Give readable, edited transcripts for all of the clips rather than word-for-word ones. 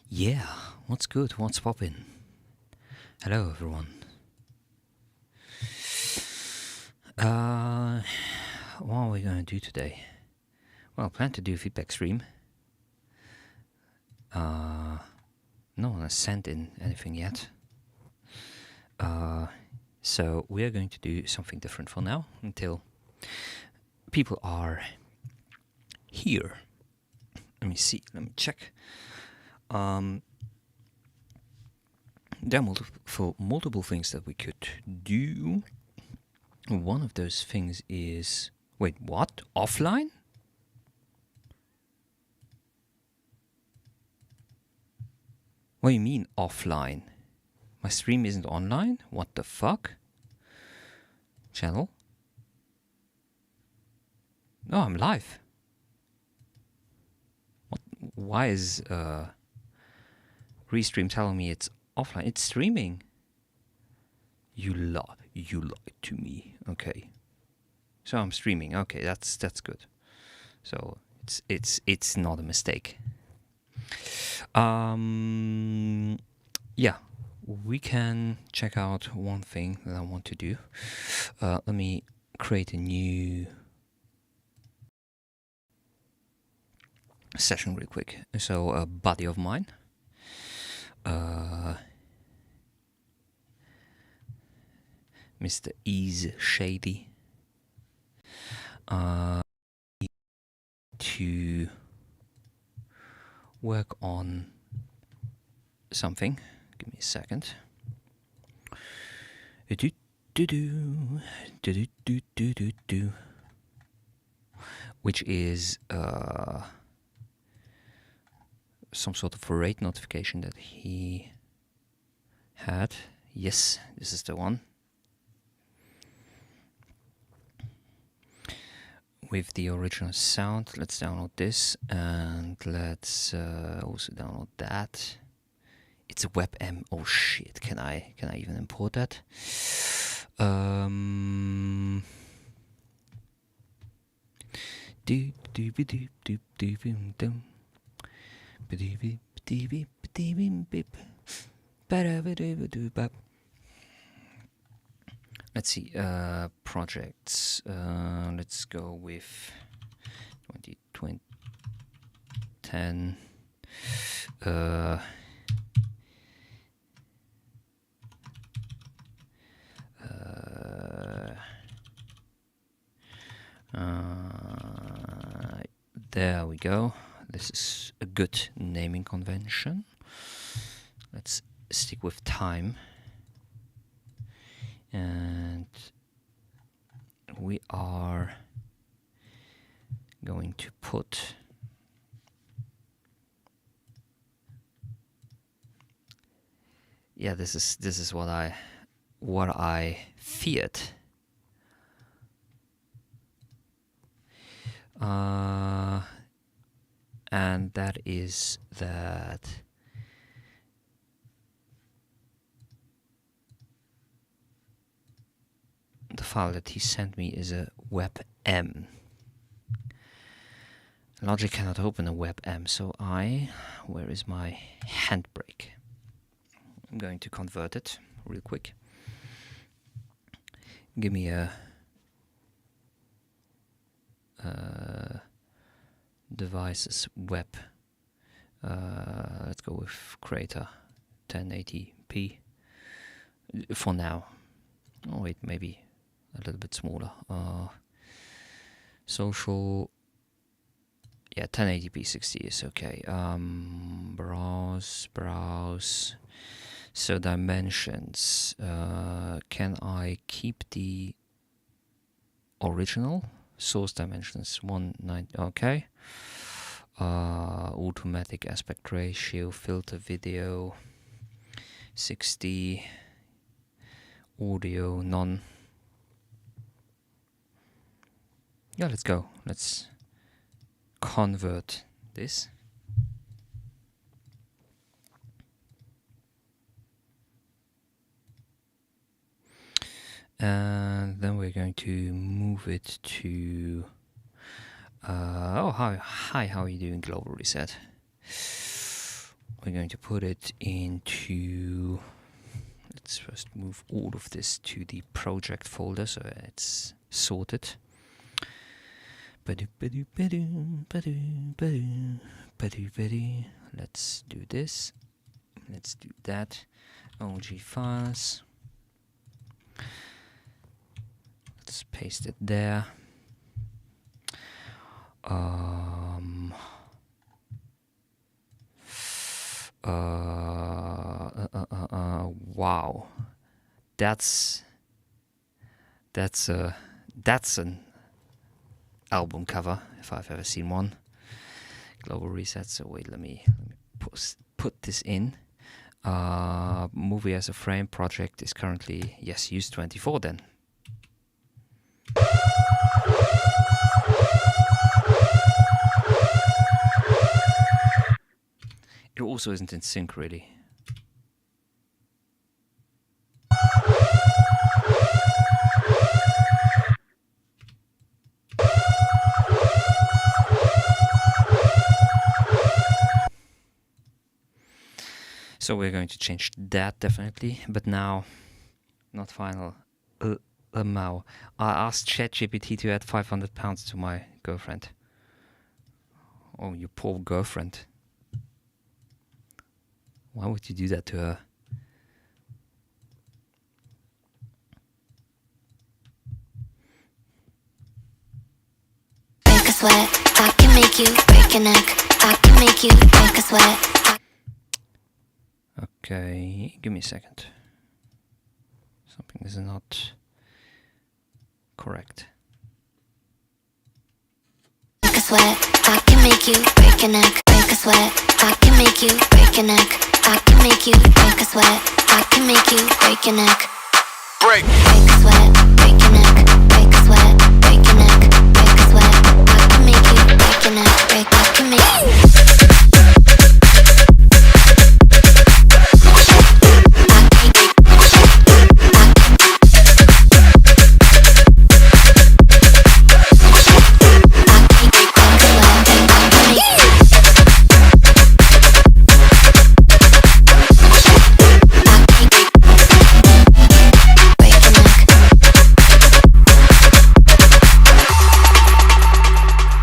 Yeah, what's good? What's poppin'? Hello, everyone. What are we gonna do today? Well, I plan to do a feedback stream. No one has sent in anything yet. So we are going to do something different for now until people are here. Let me see. Let me check. There are multiple things that we could do. One of those things is... Wait, what? Offline? What do you mean offline? My stream isn't online? What the fuck? Channel? No, I'm live. What? Why is Restream telling me it's offline? It's streaming. You lied to me. Okay. So I'm streaming. Okay, that's good. So it's not a mistake. Yeah, we can check out one thing that I want to do. Let me create a new session real quick. So a buddy of mine, Mr. Ease Shady, to work on something. Give me a second. Which is some sort of rate notification that he had. Yes, this is the one. With the original sound. Let's download this and let's also download that. It's a WebM. Oh shit! Can I even import that? Let's see, projects. Let's go with 2010. There we go. This is a good naming convention. Let's stick with time. And we are going to put this is what I feared. And that is that the file that he sent me is a WebM. Logic cannot open a WebM, so where is my handbrake? I'm going to convert it real quick. Give me a devices web. Let's go with Creator 1080p for now. Oh wait, maybe a little bit smaller. Social, 1080p 60 is okay. Browse. So dimensions. Can I keep the original source dimensions? 190. Okay. Automatic aspect ratio, filter video, 60 audio none. Yeah, let's go. Let's convert this. And then we're going to move it to oh, hi, how are you doing, Global Reset? We're going to put it into, let's first move all of this to the project folder so it's sorted. Let's do this. Let's do that. OG files. Let's paste it there. Wow, that's an album cover if I've ever seen one. Global Reset. So wait, let me put this in. Movie as a frame project is currently, yes, use 24 then. It also isn't in sync really. So we're going to change that definitely, but now, not final. Mao. I asked ChatGPT to add 500 pounds to my girlfriend. Oh, you poor girlfriend. Why would you do that to her? Break a sweat, I can make you break a neck. I can make you break a sweat. Okay, give me a second. Something is not correct. Break a sweat, I can make you break a neck. Break a sweat, I can make you break a neck. I can make you break a sweat. I can make you break a neck. Break a sweat, break a neck. Break a sweat, break a neck. Break a sweat, I can make you break a neck. Break, I can make you.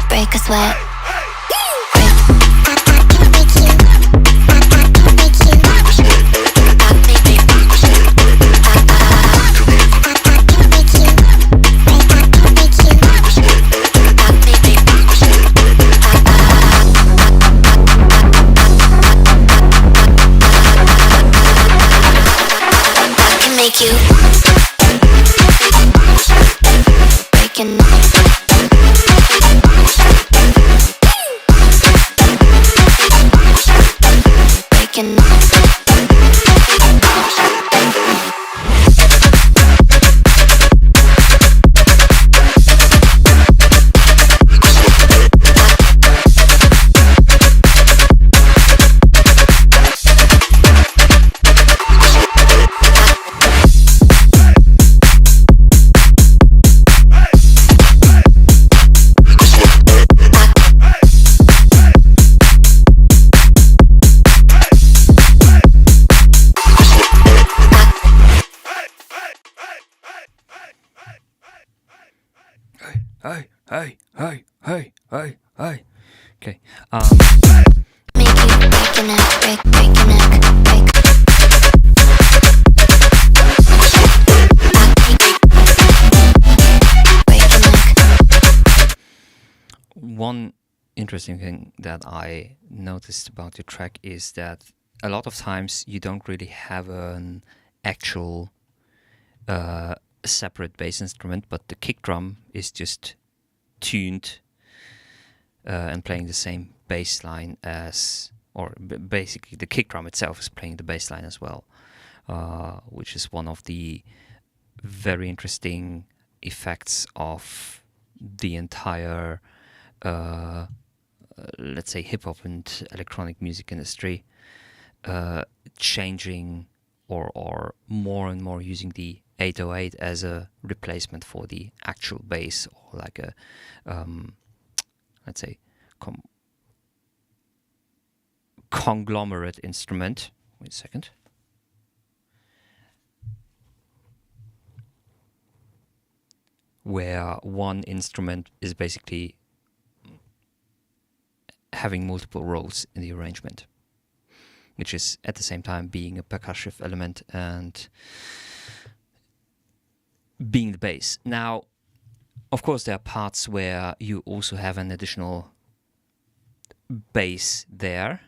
Break a sweat. Make you breaking breaking Hey. Okay. make you break a neck, break a neck, break. Break a neck. One interesting thing that I noticed about your track is that a lot of times you don't really have an actual separate bass instrument, but the kick drum is just tuned and playing the same bass line as, or basically the kick drum itself is playing the bass line as well. which is one of the very interesting effects of the entire, let's say, hip-hop and electronic music industry, changing or more and more using the 808 as a replacement for the actual bass, or like a, let's say, conglomerate instrument. Wait a second. Where one instrument is basically having multiple roles in the arrangement, which is at the same time being a percussive element and being the bass. Now, of course, there are parts where you also have an additional bass there.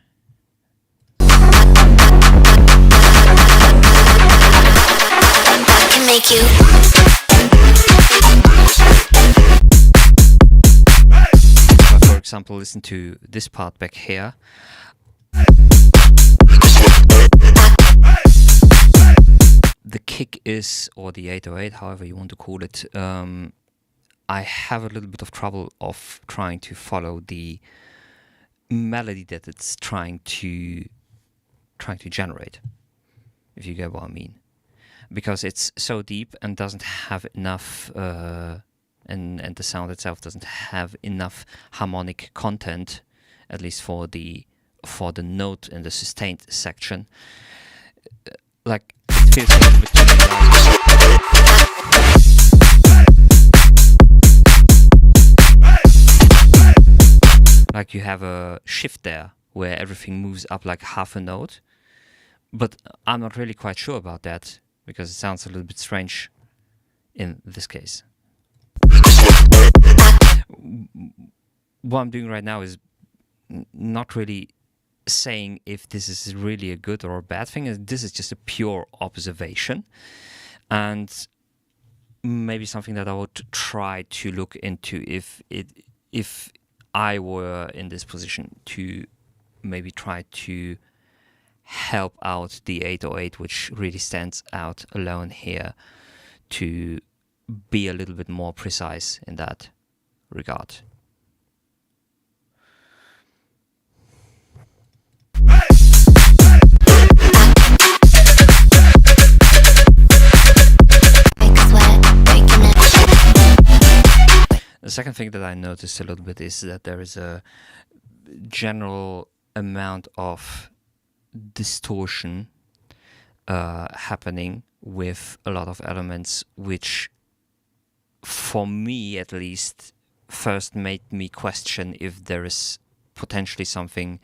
I can make you. For example, listen to this part back here. The kick is, or the 808, however you want to call it, I have a little bit of trouble of trying to follow the melody that it's trying to generate, if you get what I mean, because it's so deep and doesn't have enough, and the sound itself doesn't have enough harmonic content, at least for the note in the sustained section. Like, it feels a little bit too like you have a shift there where everything moves up like half a note, but I'm not really quite sure about that because it sounds a little bit strange in this case. What I'm doing right now is not really saying if this is really a good or a bad thing. This is just a pure observation, and maybe something that I would try to look into if I were in this position, to maybe try to help out the 808, which really stands out alone here, to be a little bit more precise in that regard. The second thing that I noticed a little bit is that there is a general amount of distortion happening with a lot of elements, which for me at least first made me question if there is potentially something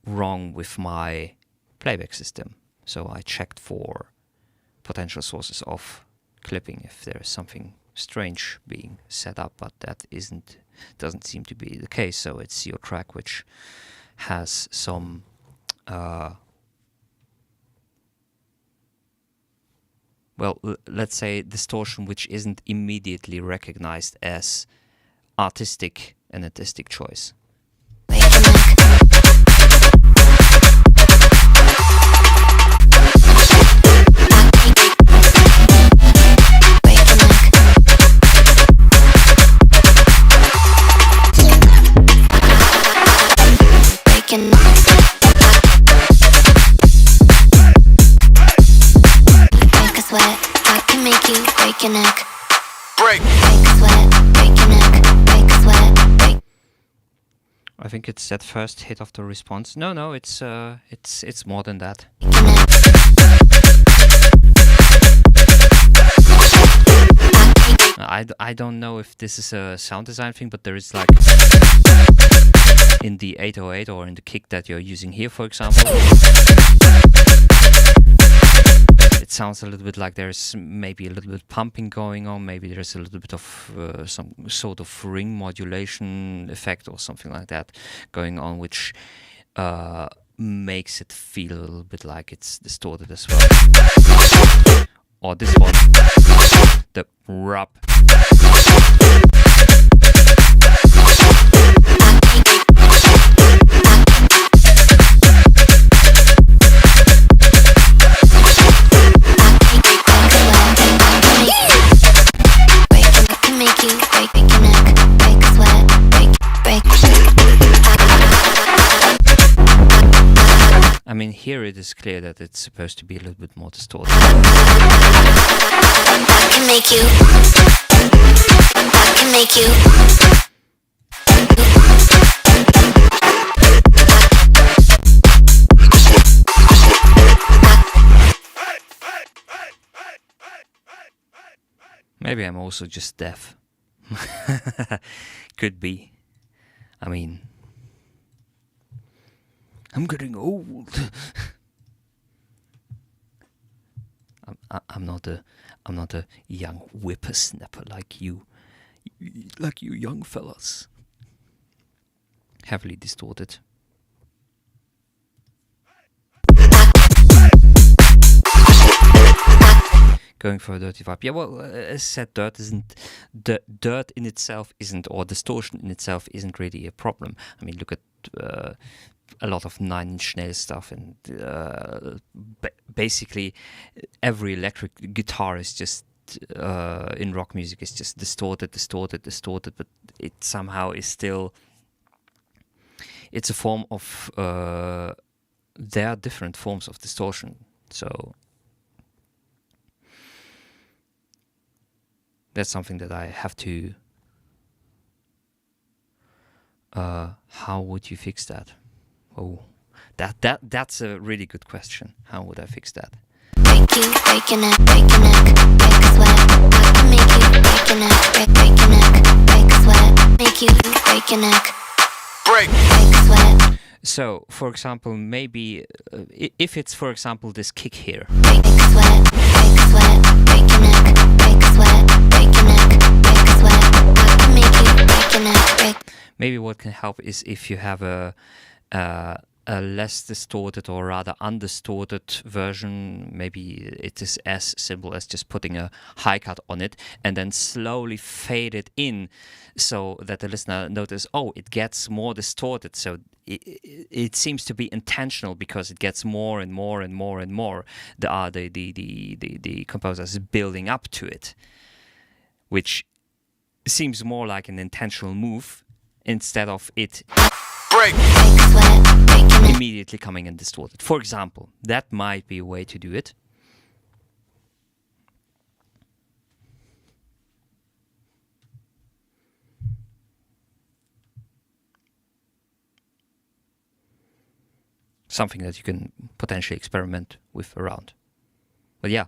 wrong with my playback system. So I checked for potential sources of clipping, if there is something strange being set up, but that doesn't seem to be the case. So it's your track which has some let's say distortion which isn't immediately recognized as an artistic choice. Break your neck. Break a sweat, break your neck, break a sweat, break. I think it's that first hit of the response. No, it's more than that. I don't know if this is a sound design thing, but there is like in the 808 or in the kick that you're using here, for example, it sounds a little bit like there's maybe a little bit pumping going on. Maybe there's a little bit of some sort of ring modulation effect or something like that going on, which makes it feel a little bit like it's distorted as well. Or this one, the rub. is clear that it's supposed to be a little bit more distorted. I can make you. I can make you. Maybe I'm also just deaf. Could be. I mean, I'm getting old. I'm not a young whippersnapper like you young fellas. Heavily distorted. Going for a dirty vibe. Yeah, well, as said, dirt in itself isn't, or distortion in itself isn't really a problem. I mean, look at a lot of Nine Inch Nails stuff, and basically every electric guitar is just in rock music is just distorted, but it somehow is still. It's a form of. There are different forms of distortion, so. That's something that I have to. How would you fix that? Oh, that's a really good question. How would I fix that? Break you, break your neck, break a sweat. I can make you break your neck, break your neck, break a sweat. Make you break your neck, break a sweat. So, for example, maybe if it's, for example, this kick here. Break a sweat, break your neck, break a sweat, break your neck, break a sweat. I can make you break your neck, break. Maybe what can help is if you have a less distorted, or rather undistorted version. Maybe it is as simple as just putting a high cut on it and then slowly fade it in, so that the listener notices, oh, it gets more distorted. So it seems to be intentional, because it gets more and more and more and more. The composer is building up to it, which seems more like an intentional move instead of it immediately coming and distorted. For example, that might be a way to do it. Something that you can potentially experiment with around. But yeah,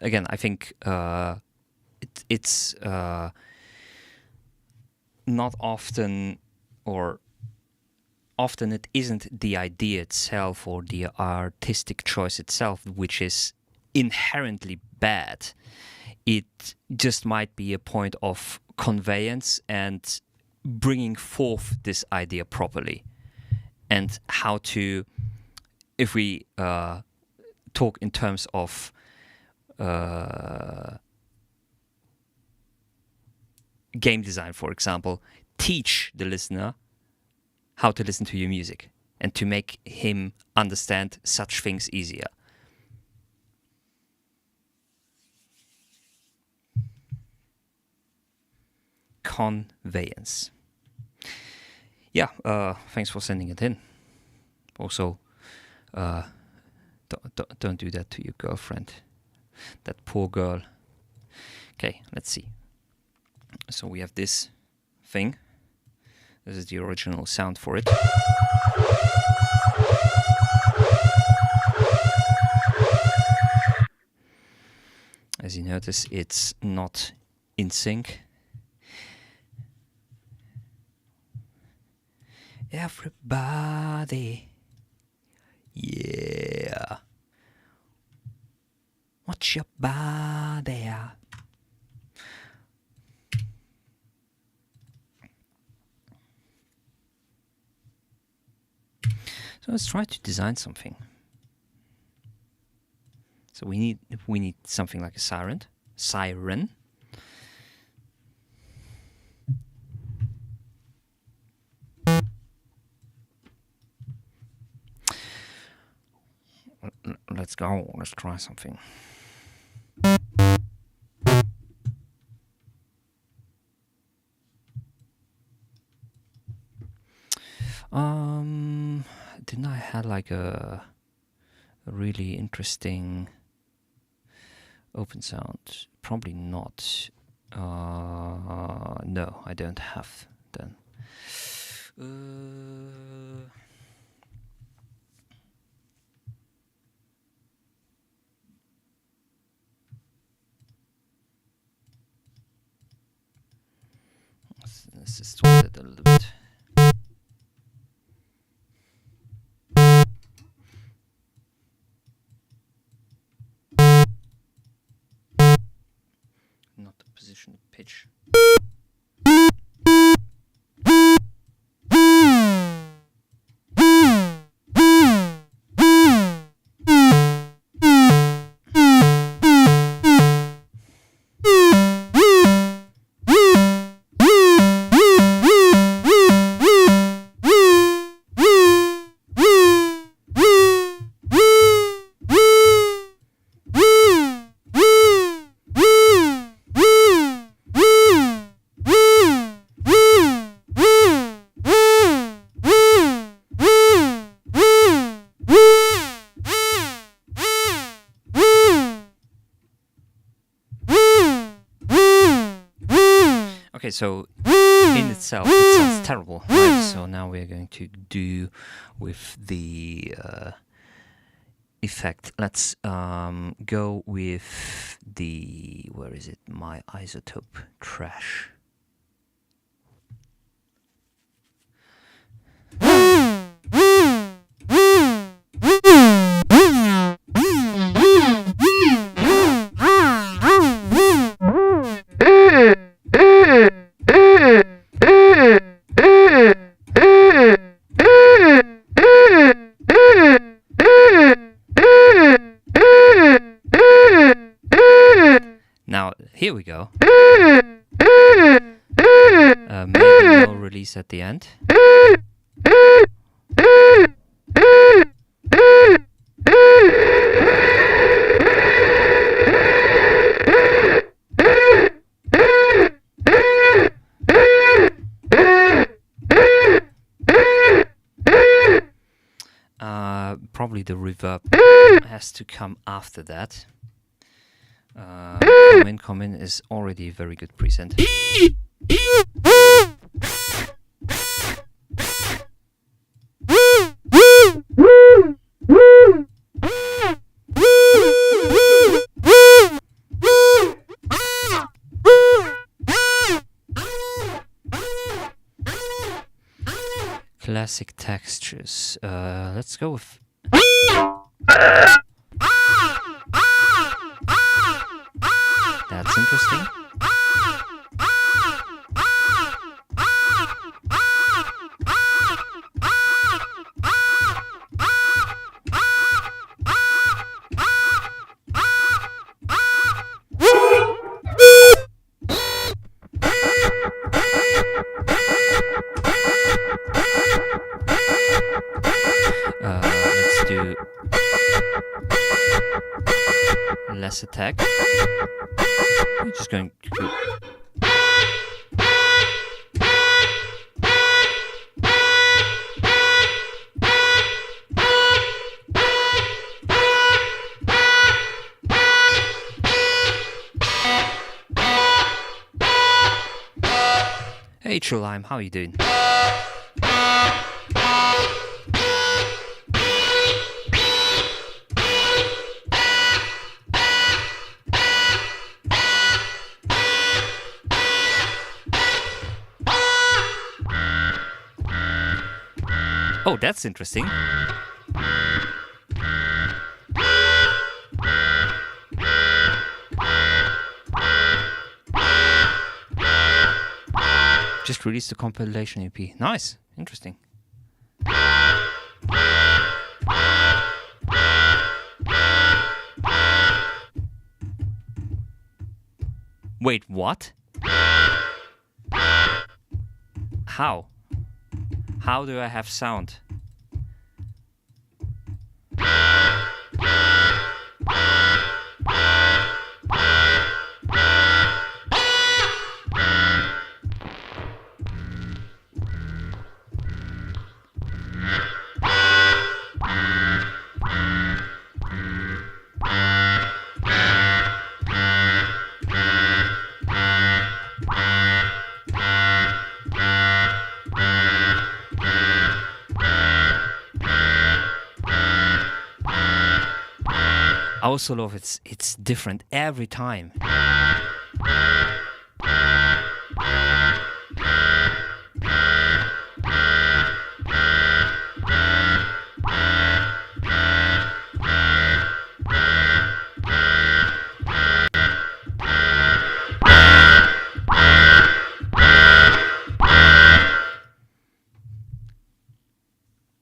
again, I think it's not often, or often it isn't the idea itself or the artistic choice itself which is inherently bad. It just might be a point of conveyance and bringing forth this idea properly. And how to, if we talk in terms of game design, for example, teach the listener how to listen to your music and to make him understand such things easier. Conveyance. Yeah, thanks for sending it in. Also, don't do that to your girlfriend. That poor girl. Okay, let's see. So we have this thing. This is the original sound for it. As you notice, it's not in sync. Everybody, yeah, watch your body. So let's try to design something. So we need something like a siren. Let's go. Let's try something. Didn't I have like a a really interesting open sound. Probably not. No, I don't have then. Let's distort it a little bit. Not the position of pitch. Okay, so in itself it sounds terrible, right? So now we're going to do with the effect. Let's go with the, where is it? My isotope trash. Now, here we go. Maybe no release at the end. Probably the reverb has to come after that. Come in is already a very good preset. Classic textures. Let's go with. That's interesting. Let's do less attack. I'm just going to. Hey Trulime, how are you doing? Oh, that's interesting. Just released the compilation EP. Nice. Interesting. Wait, what? How? How do I have sound? also love it's different every time.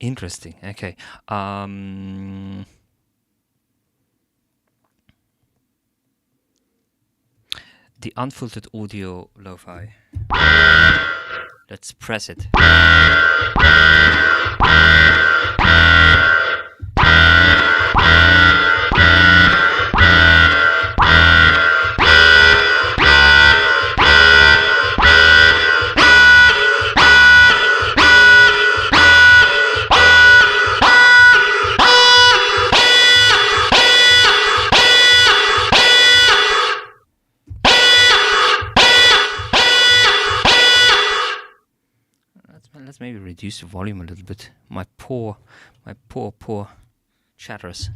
Interesting. Okay. The unfiltered audio lo-fi. Let's press it. Let's maybe reduce the volume a little bit. My poor chatters.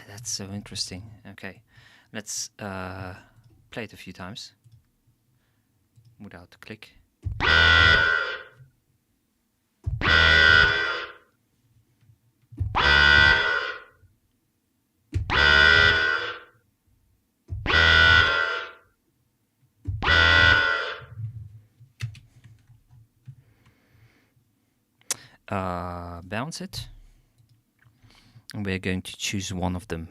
That's so interesting. Okay, let's play it a few times without the click. Bounce it, and we're going to choose one of them.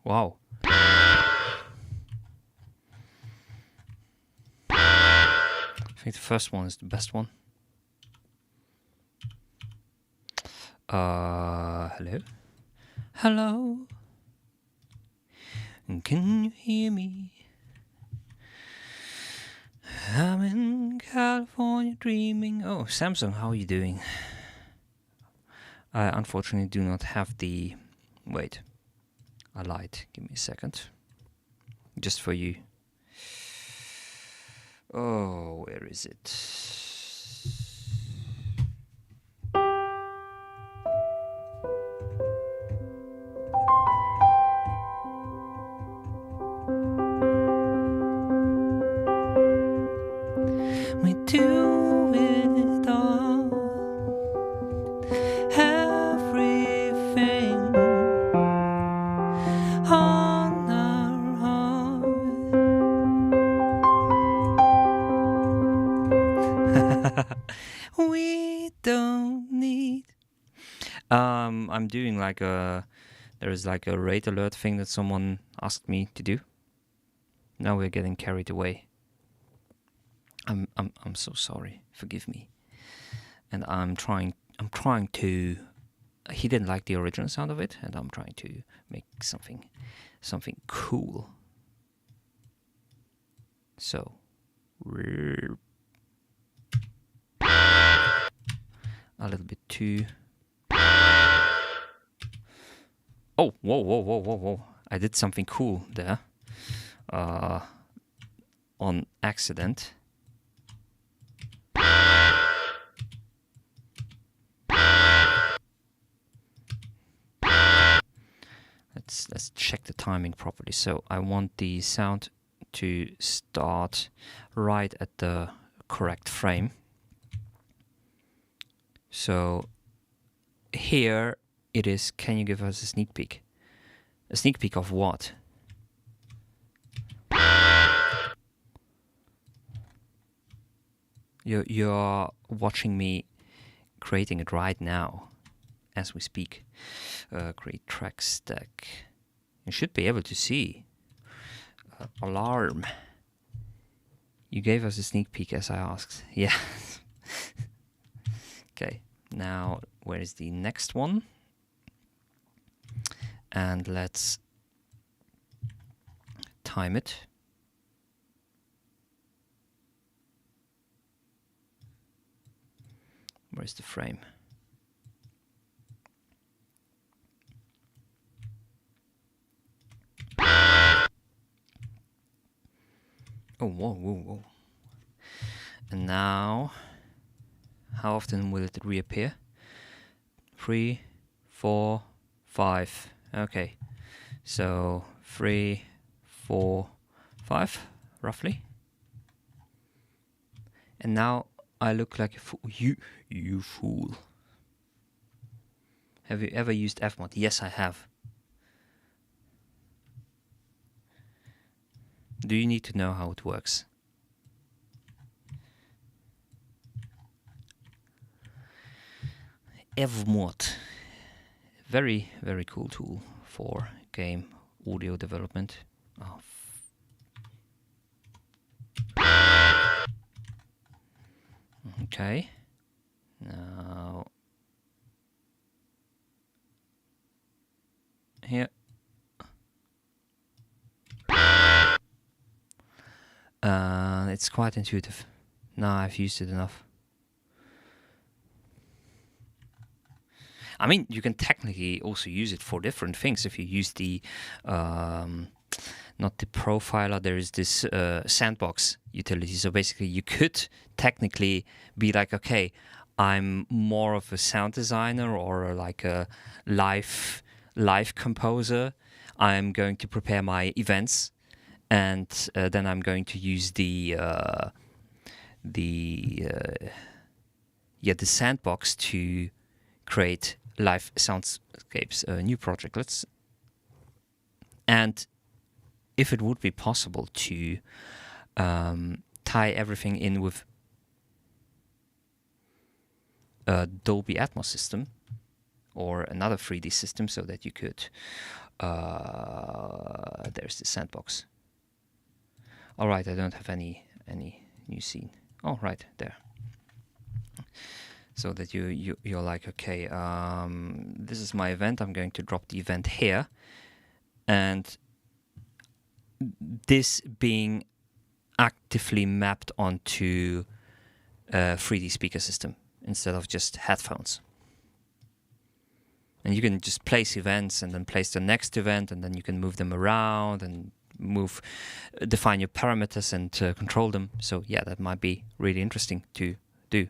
Wow. I think the first one is the best one. Hello? Hello? Can you hear me? I'm in California dreaming. Oh, Samsung, how are you doing? I unfortunately do not have the... Wait. I lied. Give me a second. Just for you. Oh, where is it? We do it all, everything on our own. We don't need. I'm doing like a. There is like a rate alert thing that someone asked me to do. Now we're getting carried away. I'm so sorry. Forgive me. And I'm trying to. He didn't like the original sound of it, and I'm trying to make something cool. So, a little bit too. Oh, whoa! I did something cool there. On accident. Let's check the timing properly. So I want the sound to start right at the correct frame. So here it is. Can you give us a sneak peek? A sneak peek of what? You're watching me creating it right now as we speak. Create track stack. You should be able to see. Alarm. You gave us a sneak peek as I asked. Yeah. Okay. Now, where is the next one? And let's time it. Where's the frame? Oh, whoa, whoa, whoa. And now, how often will it reappear? 3, 4, 5. Okay. So 3, 4, 5, roughly. And now I look like a fool. You fool. Have you ever used Fmod? Yes, I have. Do you need to know how it works? Fmod. Very, very cool tool for game audio development. Oh, okay. Now here. It's quite intuitive. Now I've used it enough. I mean, you can technically also use it for different things. If you use the, not the profiler, there is this sandbox utility. So basically, you could technically be like, okay, I'm more of a sound designer or like a live composer. I'm going to prepare my events, and then I'm going to use the sandbox to create live soundscapes. A new project. And if it would be possible to tie everything in with a Dolby Atmos system or another 3D system, so that you could. There's the sandbox. All right, I don't have any new scene. Oh, right there. So that you're like, okay, this is my event. I'm going to drop the event here, and this being actively mapped onto a 3D speaker system instead of just headphones. And you can just place events and then place the next event, and then you can move them around and define your parameters and control them. So yeah, that might be really interesting to do.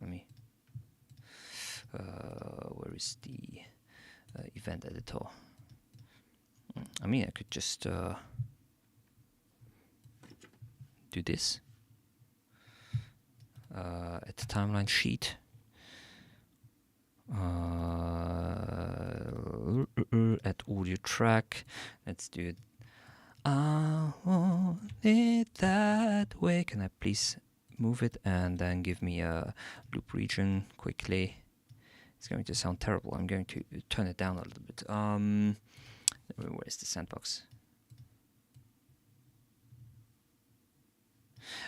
Let me. Where is the event editor? I mean, I could just do this at the timeline sheet. At audio track, let's do it. I want it that way. Can I please move it and then give me a loop region quickly? It's going to sound terrible. I'm going to turn it down a little bit. Where's the sandbox?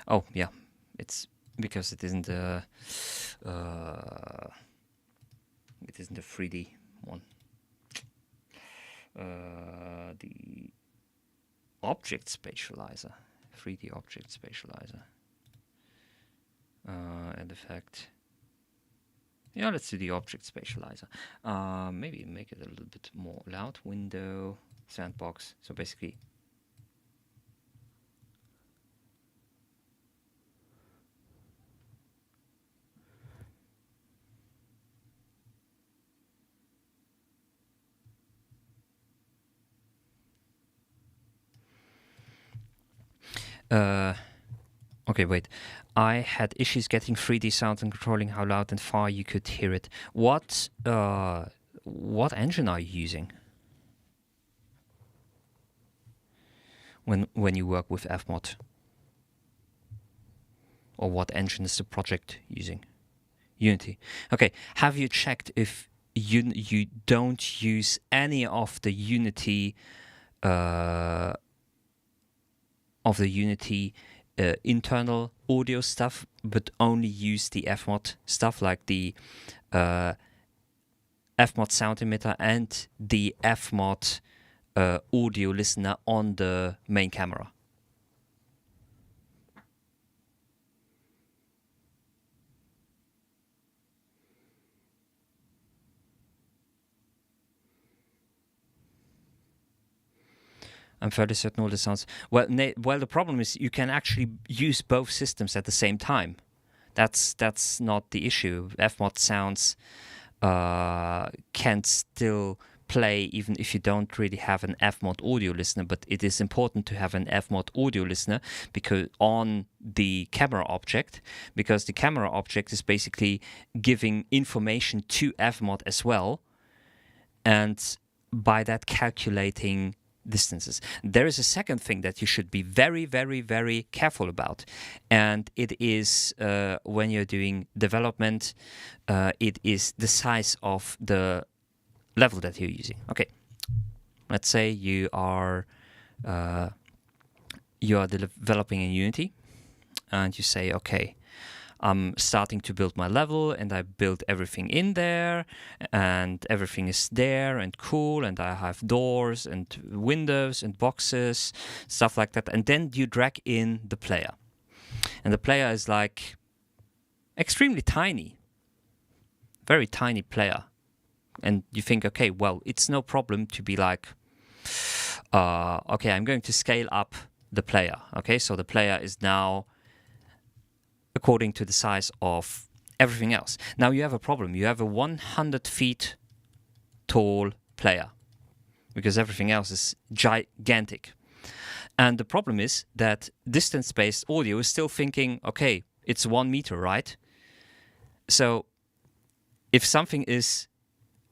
Oh yeah, it's because it isn't a 3D one. The object spatializer, 3D object spatializer, and effect. Yeah, let's do the object spatializer. Maybe make it a little bit more loud. Window, sandbox. So basically, okay, wait. I had issues getting 3D sound and controlling how loud and far you could hear it. What engine are you using when you work with Fmod? Or what engine is the project using? Unity. Okay. Have you checked if you don't use any of the Unity internal audio stuff, but only use the Fmod stuff, like the Fmod sound emitter and the Fmod audio listener on the main camera? I'm fairly certain all the sounds. Well, the problem is you can actually use both systems at the same time. That's not the issue. Fmod sounds can still play even if you don't really have an Fmod audio listener, but it is important to have an Fmod audio listener because on the camera object, because the camera object is basically giving information to Fmod as well, and by that calculating distances. There is a second thing that you should be very, very, very careful about, and it is when you're doing development, it is the size of the level that you're using. Okay, let's say you are developing in Unity, and you say, okay, I'm starting to build my level, and I build everything in there, and everything is there and cool, and I have doors and windows and boxes, stuff like that. And then you drag in the player, and the player is like extremely tiny, very tiny player. And you think, okay, well, it's no problem to be like, okay, I'm going to scale up the player. Okay, so the player is now according to the size of everything else. Now you have a problem. You have a 100 feet tall player because everything else is gigantic. And the problem is that distance-based audio is still thinking, okay, it's 1 meter, right? So if something is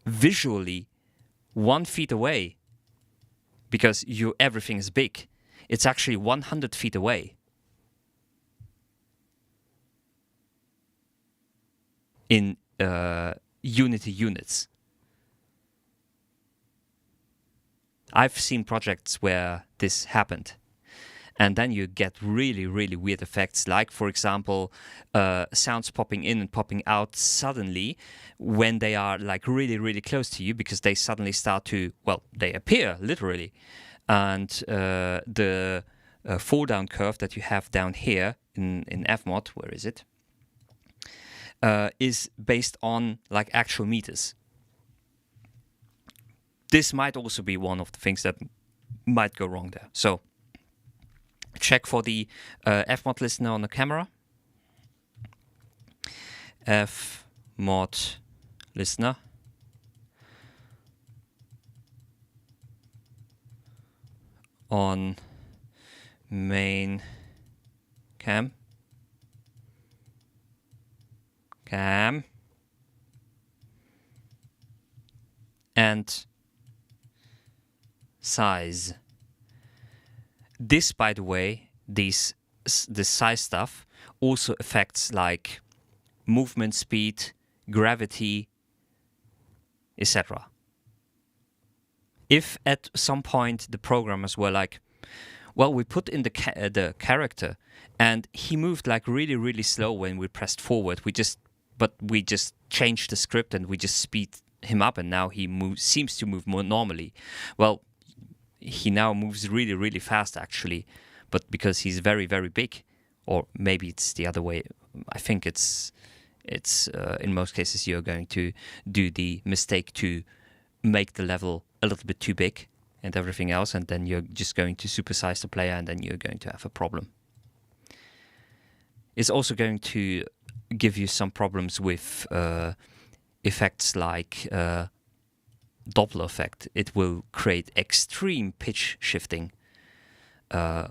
visually 1 feet away, because everything is big, it's actually 100 feet away. In Unity units. I've seen projects where this happened. And then you get really, really weird effects, like, for example, sounds popping in and popping out suddenly when they are like really, really close to you, because they suddenly start to, well, they appear literally. And the fall down curve that you have down here in Fmod, where is it? Is based on like actual meters. This might also be one of the things that might go wrong there. So check for the Fmod listener on the camera. Fmod listener. On main cam. And size. This, by the way, the size stuff also affects like movement speed, gravity, etc. If at some point the programmers were like, well, we put in the character and he moved like really, really slow when we pressed forward, we just changed the script and we just speed him up, and now he seems to move more normally. Well, he now moves really, really fast actually, but because he's very, very big, or maybe it's the other way. I think it's in most cases you're going to do the mistake to make the level a little bit too big and everything else, and then you're just going to supersize the player, and then you're going to have a problem. It's also going to give you some problems with effects like Doppler effect. It will create extreme pitch shifting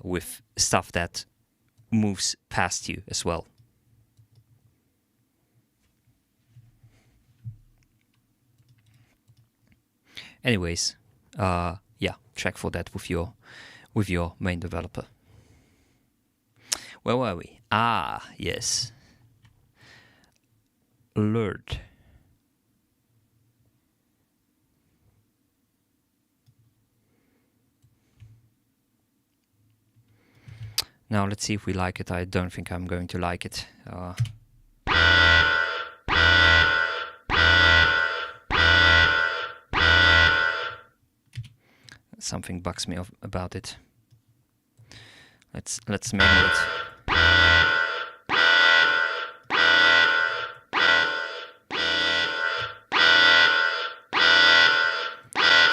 with stuff that moves past you as well. Anyways, yeah, check for that with your main developer. Where were we? Ah, yes. Alert. Now let's see if we like it. I don't think I'm going to like it. Something bugs me about it. Let's manual it.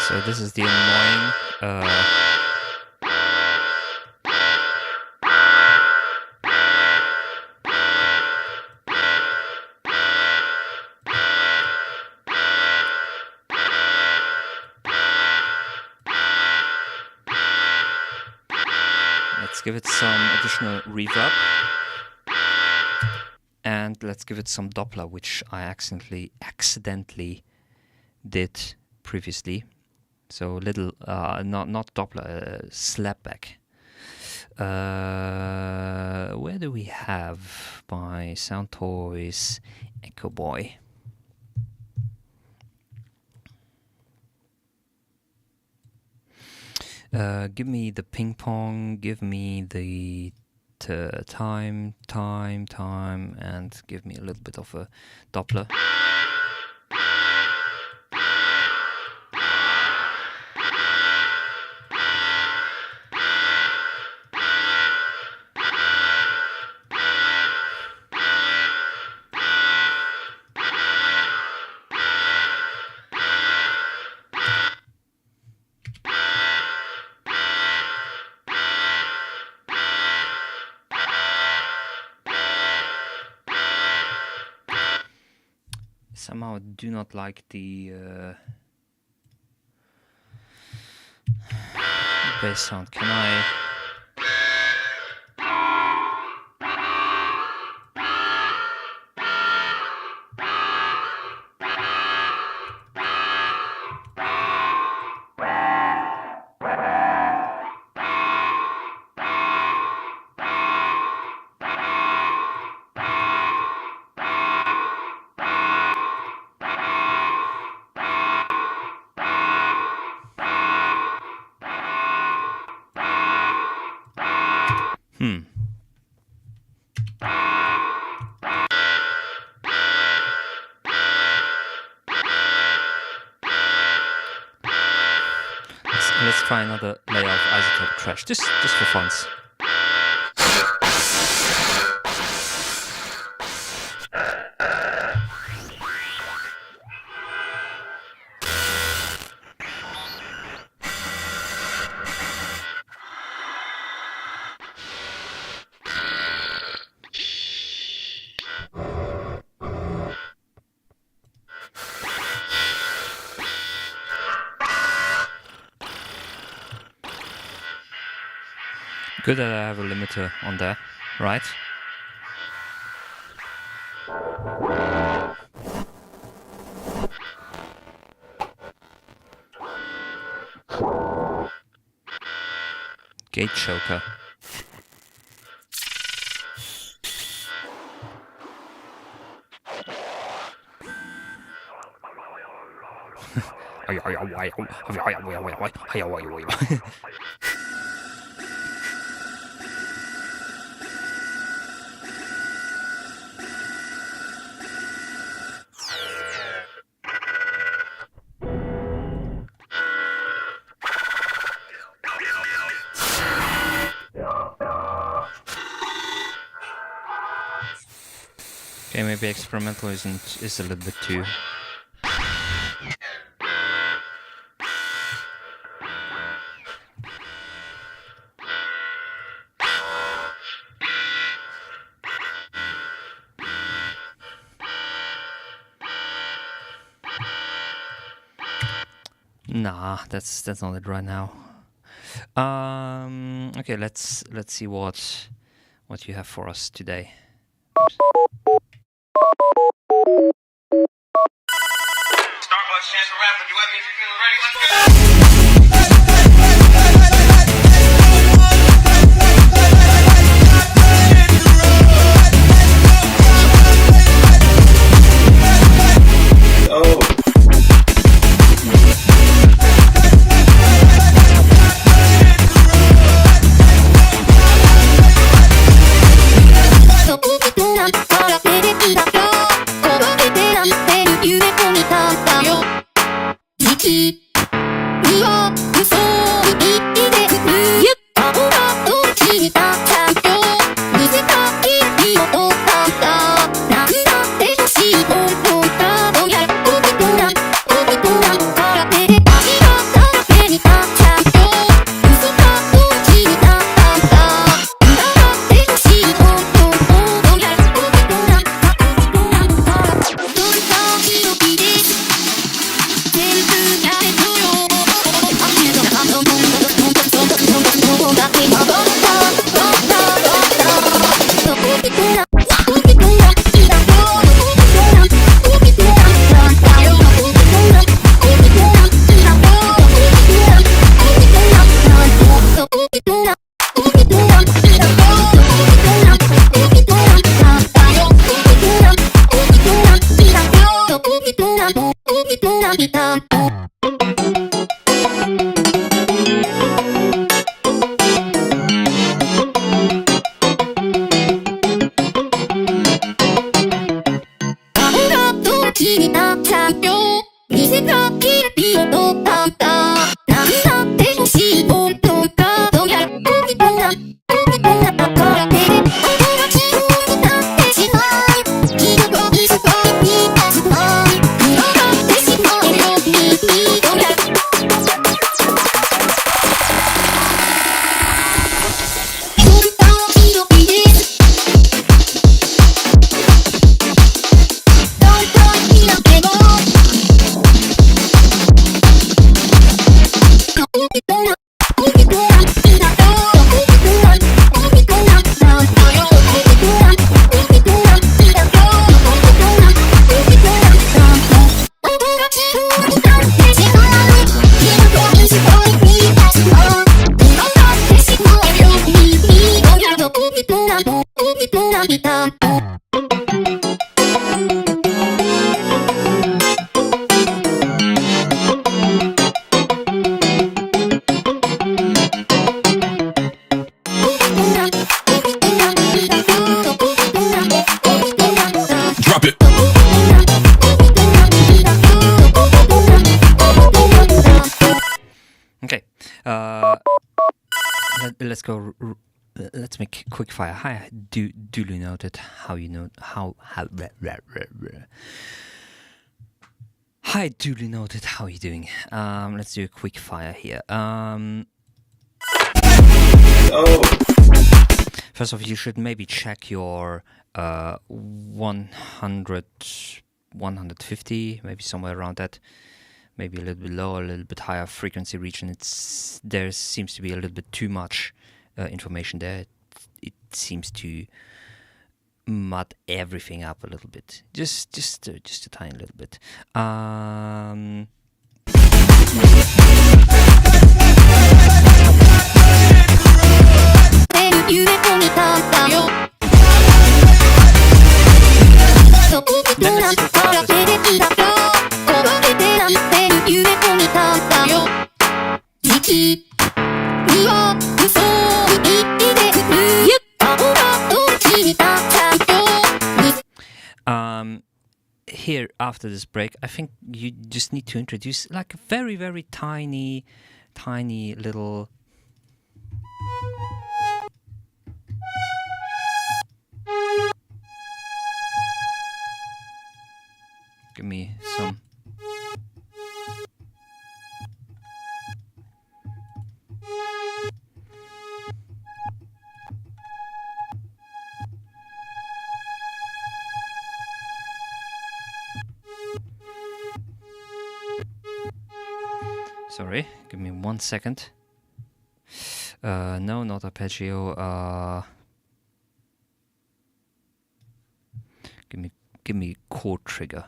So this is the annoying give it some additional reverb. And let's give it some Doppler, which I accidentally did previously. So little, not Doppler, slapback. Where do we have by Soundtoys Echo Boy? Give me the ping pong, give me the time, and give me a little bit of a Doppler. Somehow I do not like the bass sound. Can I? Let's try another layer of isotope crash, just for fun. Good that I have a limiter on there, right? Gate choker. Okay, maybe experimental is a little bit too. Nah, that's not it right now. Okay, let's see what you have for us today. Starbucks, Chance the Rapper, do I mean you feeling ready? Let's go! Drop it. Okay. Let's go. Let's make quick fire. Hi, duly noted. How you know how? Hi, duly noted. How are you doing? Let's do a quick fire here. First off, you should maybe check your 100, 150, maybe somewhere around that. Maybe a little bit lower, a little bit higher frequency region. There seems to be a little bit too much information there. It seems to mud everything up a little bit. Just a tiny little bit. Here after this break, I think you just need to introduce like a very, very tiny little give me some. Sorry, give me 1 second. No, not arpeggio. Give me chord trigger.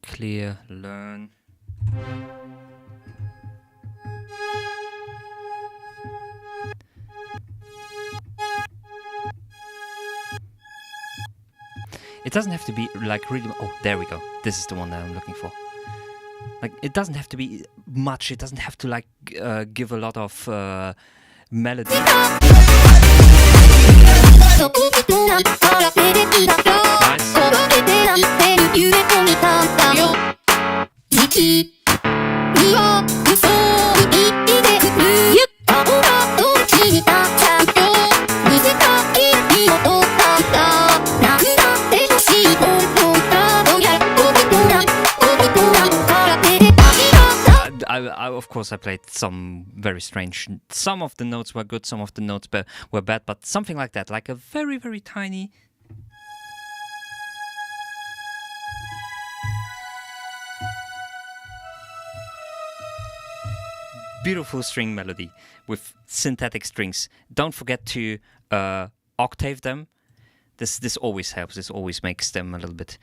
Clear, learn. It doesn't have to be like really. Oh, there we go. This is the one that I'm looking for. Like, it doesn't have to be much. It doesn't have to like give a lot of melody. Of course, I played some very strange. Some of the notes were good, some of the notes were bad, but something like that, like a very, very tiny. Beautiful string melody with synthetic strings. Don't forget to octave them. This always helps. This always makes them a little bit.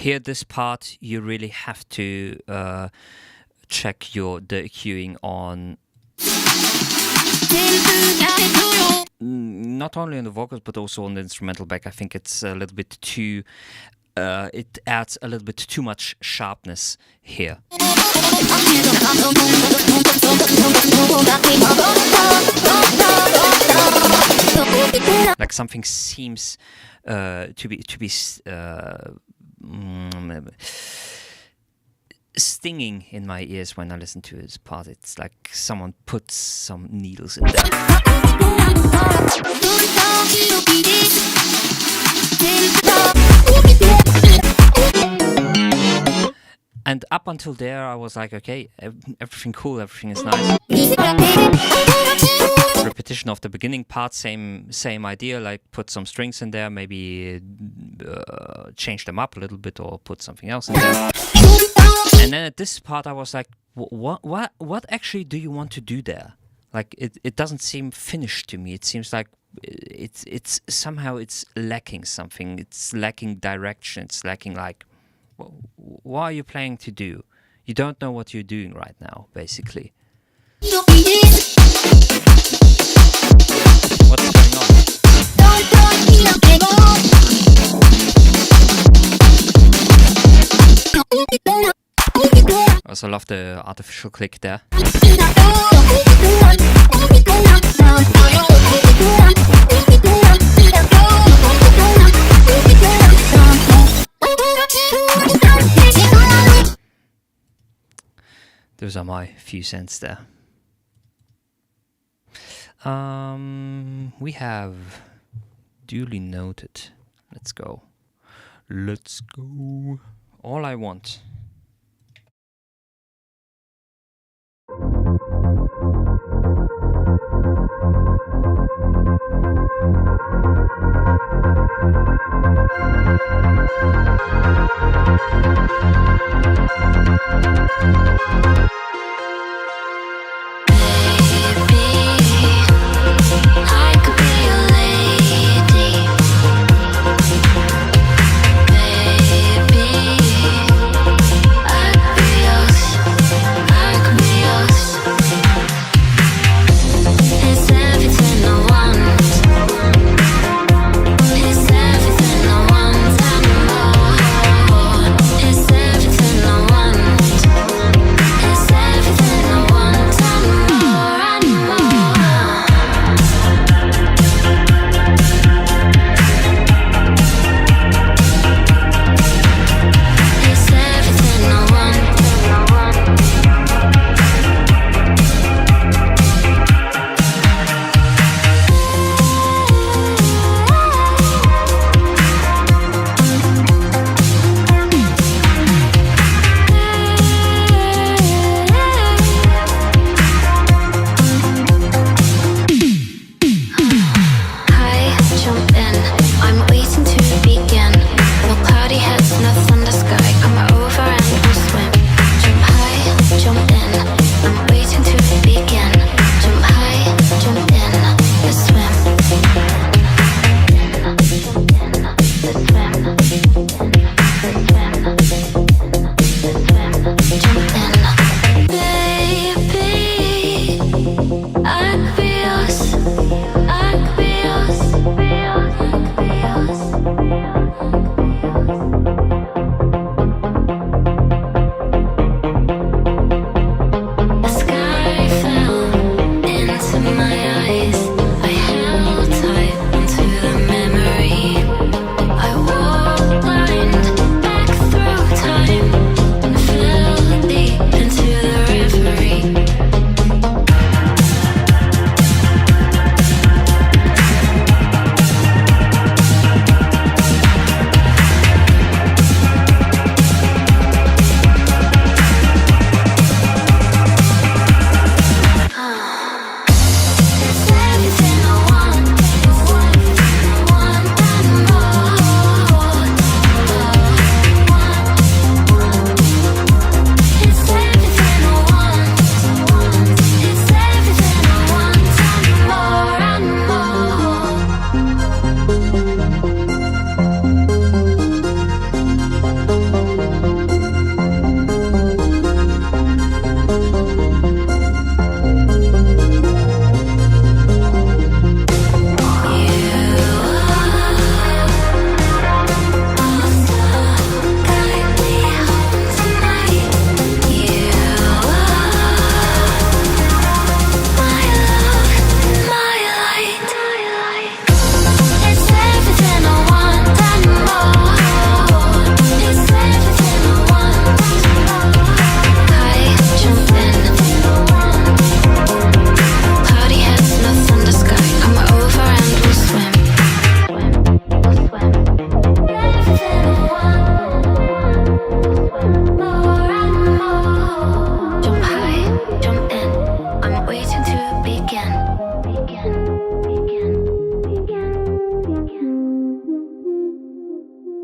here, this part, you really have to check the EQing on not only on the vocals but also on the instrumental back. I think it's a little bit too it adds a little bit too much sharpness here. Like something seems to be stinging in my ears when I listen to this part. It's like someone puts some needles in there. And up until there, I was like, okay, everything cool, everything is nice. Repetition of the beginning part, same idea, like put some strings in there, maybe change them up a little bit or put something else in there. And then at this part, I was like, what actually do you want to do there? Like, it doesn't seem finished to me. It seems like it's somehow it's lacking something. It's lacking direction. It's lacking like, what are you planning to do? You don't know what you're doing right now, basically. What's going on? I also love the artificial click there. Those are my few cents there. We have duly noted. Let's go. Let's go. All I Want.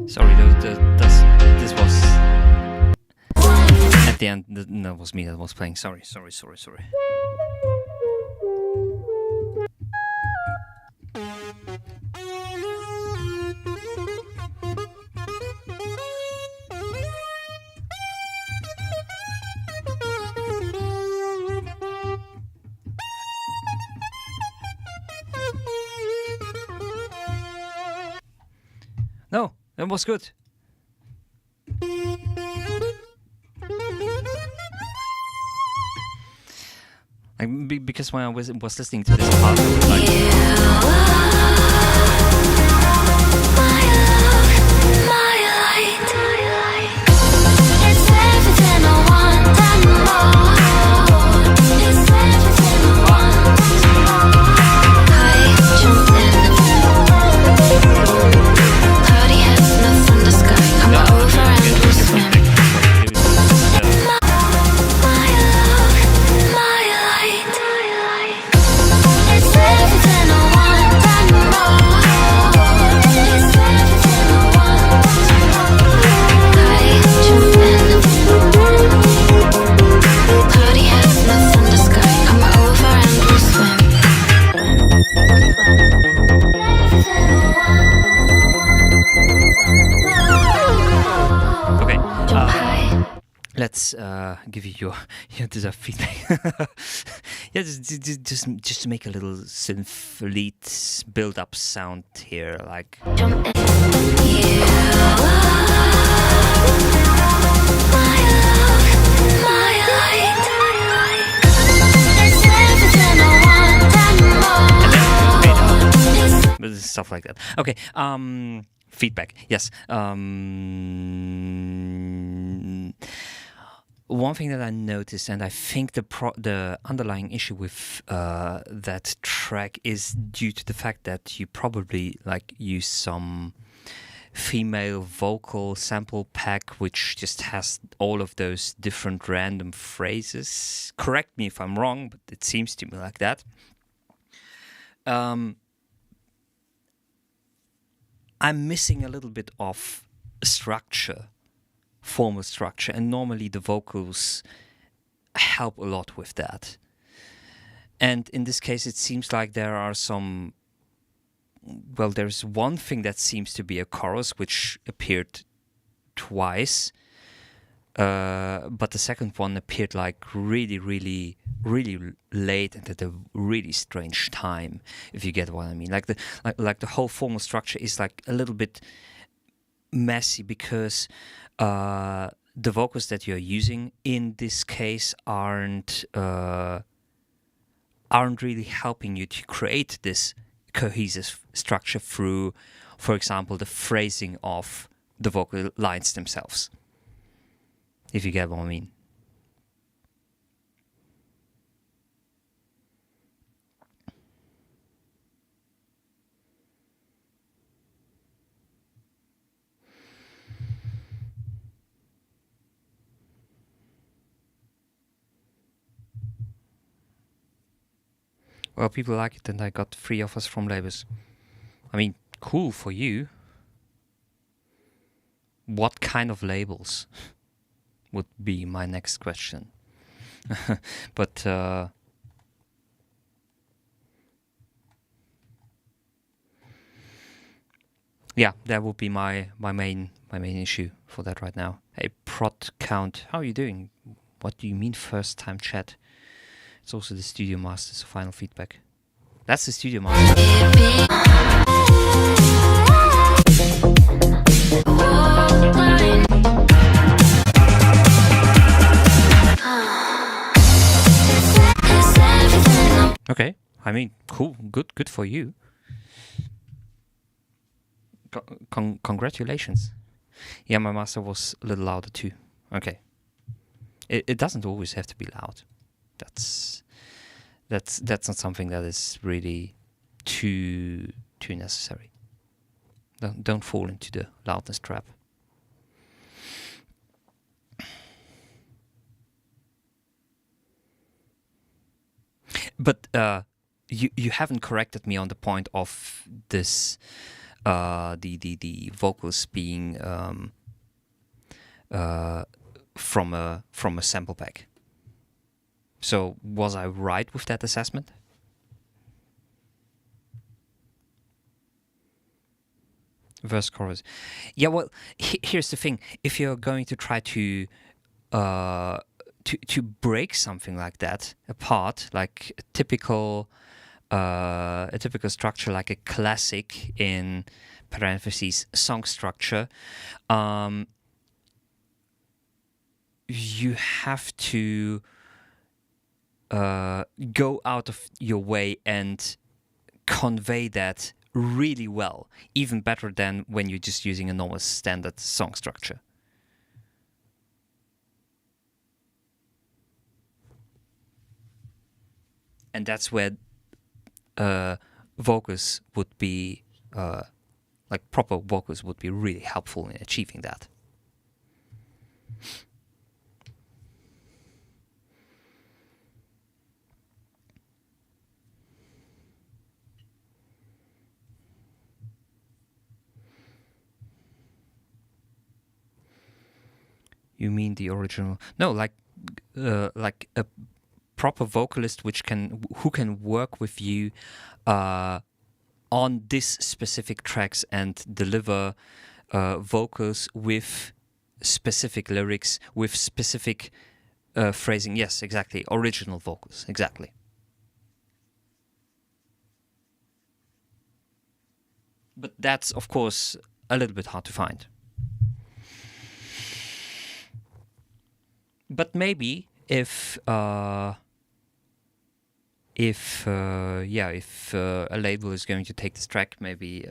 Sorry, this was at the end. That was me that was playing. Sorry. No, that was good. Because when I was listening to this part, I was like, let's give you your deserved feedback. Yeah, just to make a little synth lead build up sound here, like. Stuff like that. Okay. Feedback. Yes. One thing that I noticed, and I think the underlying issue with that track is due to the fact that you probably use some female vocal sample pack which just has all of those different random phrases. Correct me if I'm wrong, but it seems to me like that. I'm missing a little bit of structure, formal structure, and normally the vocals help a lot with that. And in this case, it seems like there are some. Well, there's one thing that seems to be a chorus which appeared twice, but the second one appeared really late and at a really strange time, if you get what I mean. Like the whole formal structure is a little bit messy because the vocals that you're using in this case aren't really helping you to create this cohesive structure through, for example, the phrasing of the vocal lines themselves, if you get what I mean. Well, people like it, and I got 3 offers from labels. I mean, cool for you. What kind of labels would be my next question. But yeah, that would be my main issue for that right now. Hey, prod count, how are you doing? What do you mean first time chat? It's also the Studio Master's final feedback. That's the Studio Master. Okay, I mean, cool, good for you. Congratulations. Yeah, my master was a little louder too. Okay. It doesn't always have to be loud. That's not something that is really too necessary. Don't fall into the loudness trap. But you haven't corrected me on the point of this the vocals being from a sample pack. So was I right with that assessment? Verse chorus. Yeah, well, here's the thing. If you're going to try to break something like that apart, like a typical structure, like a classic in parentheses song structure, you have to go out of your way and convey that really well, even better than when you're just using a normal standard song structure. And that's where vocals would be, like proper vocals would be really helpful in achieving that. You mean the original? No, like a proper vocalist who can work with you on this specific tracks and deliver vocals with specific lyrics, with specific phrasing. Yes, exactly. Original vocals, exactly. But that's, of course, a little bit hard to find. But maybe if a label is going to take this track, maybe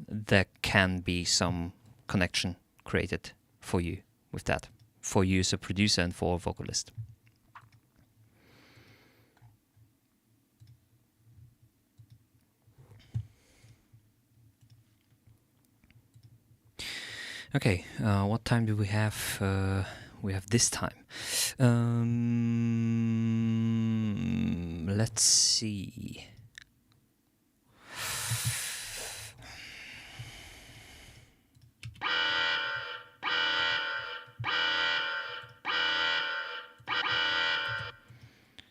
there can be some connection created for you with that, for you as a producer and for a vocalist. Okay, what time do we have? We have this time. Let's see.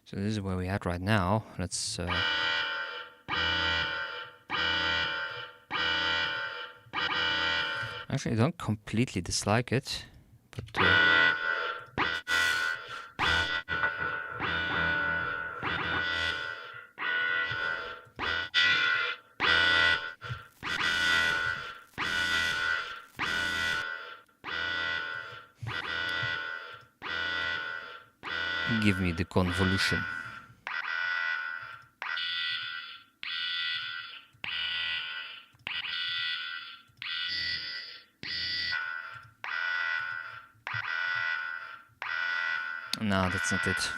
So this is where we're at right now. Let's actually, I don't completely dislike it, but give me the convolution. No, that's not it.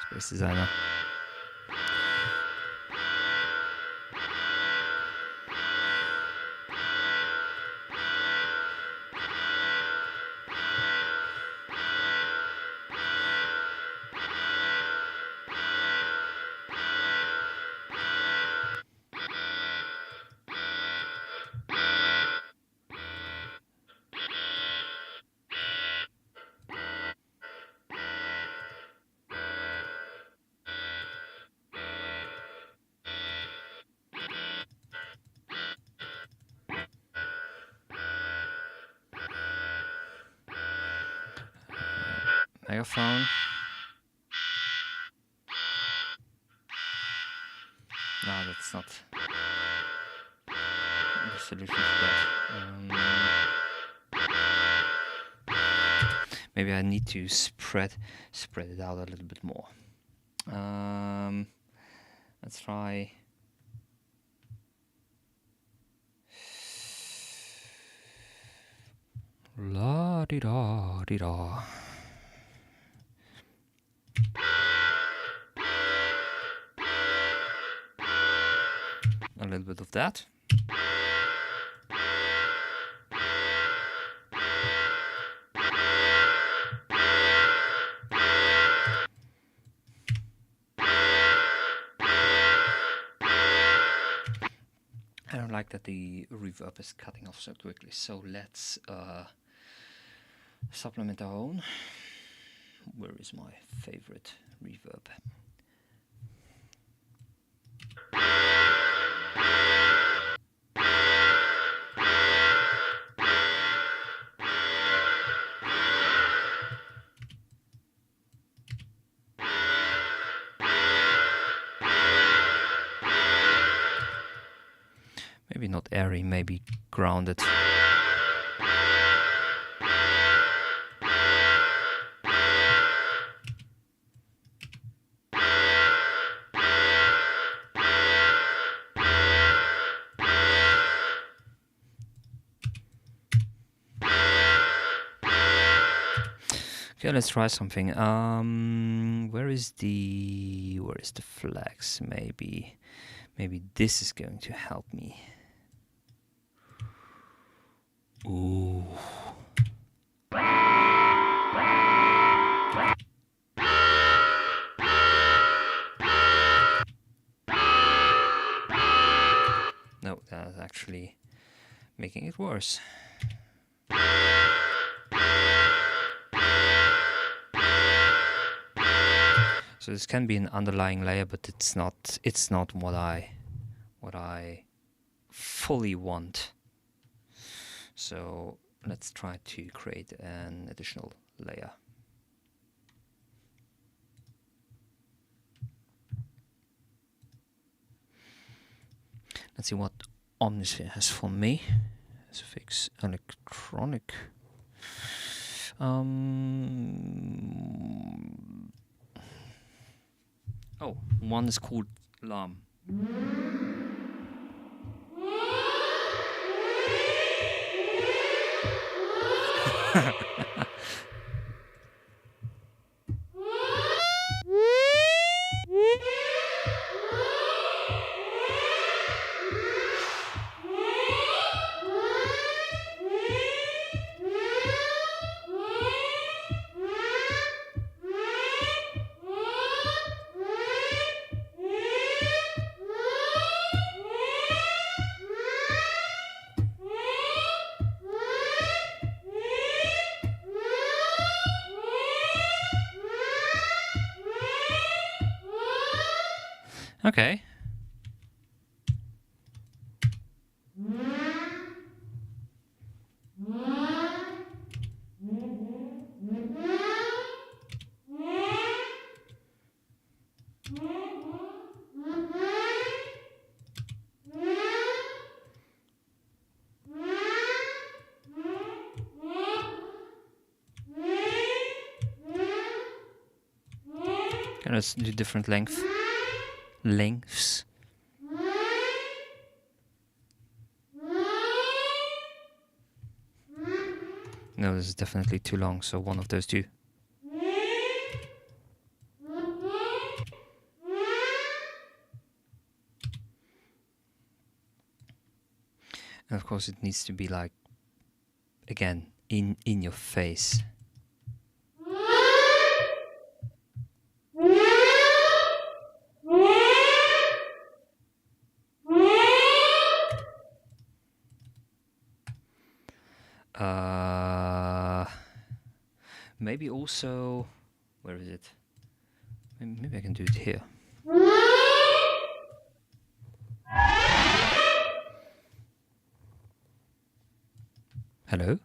Space Designer. Megaphone. No, that's not the solution to that. Maybe I need to spread it out a little bit more. Let's try. La di da di da. A little bit of that. like that the reverb is cutting off so quickly. So let's supplement our own. Where is my favorite reverb? Maybe not airy, maybe grounded. Okay, let's try something. Where is the flex? Maybe this is going to help me. Ooh. No, that's actually making it worse. So this can be an underlying layer, but it's not what I fully want. So let's try to create an additional layer. Let's see what Omnisphere has for me. SFX electronic. Oh, one is called Lam. Okay. Okay, let's do different lengths. No, this is definitely too long, so one of those two. And of course it needs to be like, again, in your face. Maybe also, where is it? Maybe I can do it here. Hello?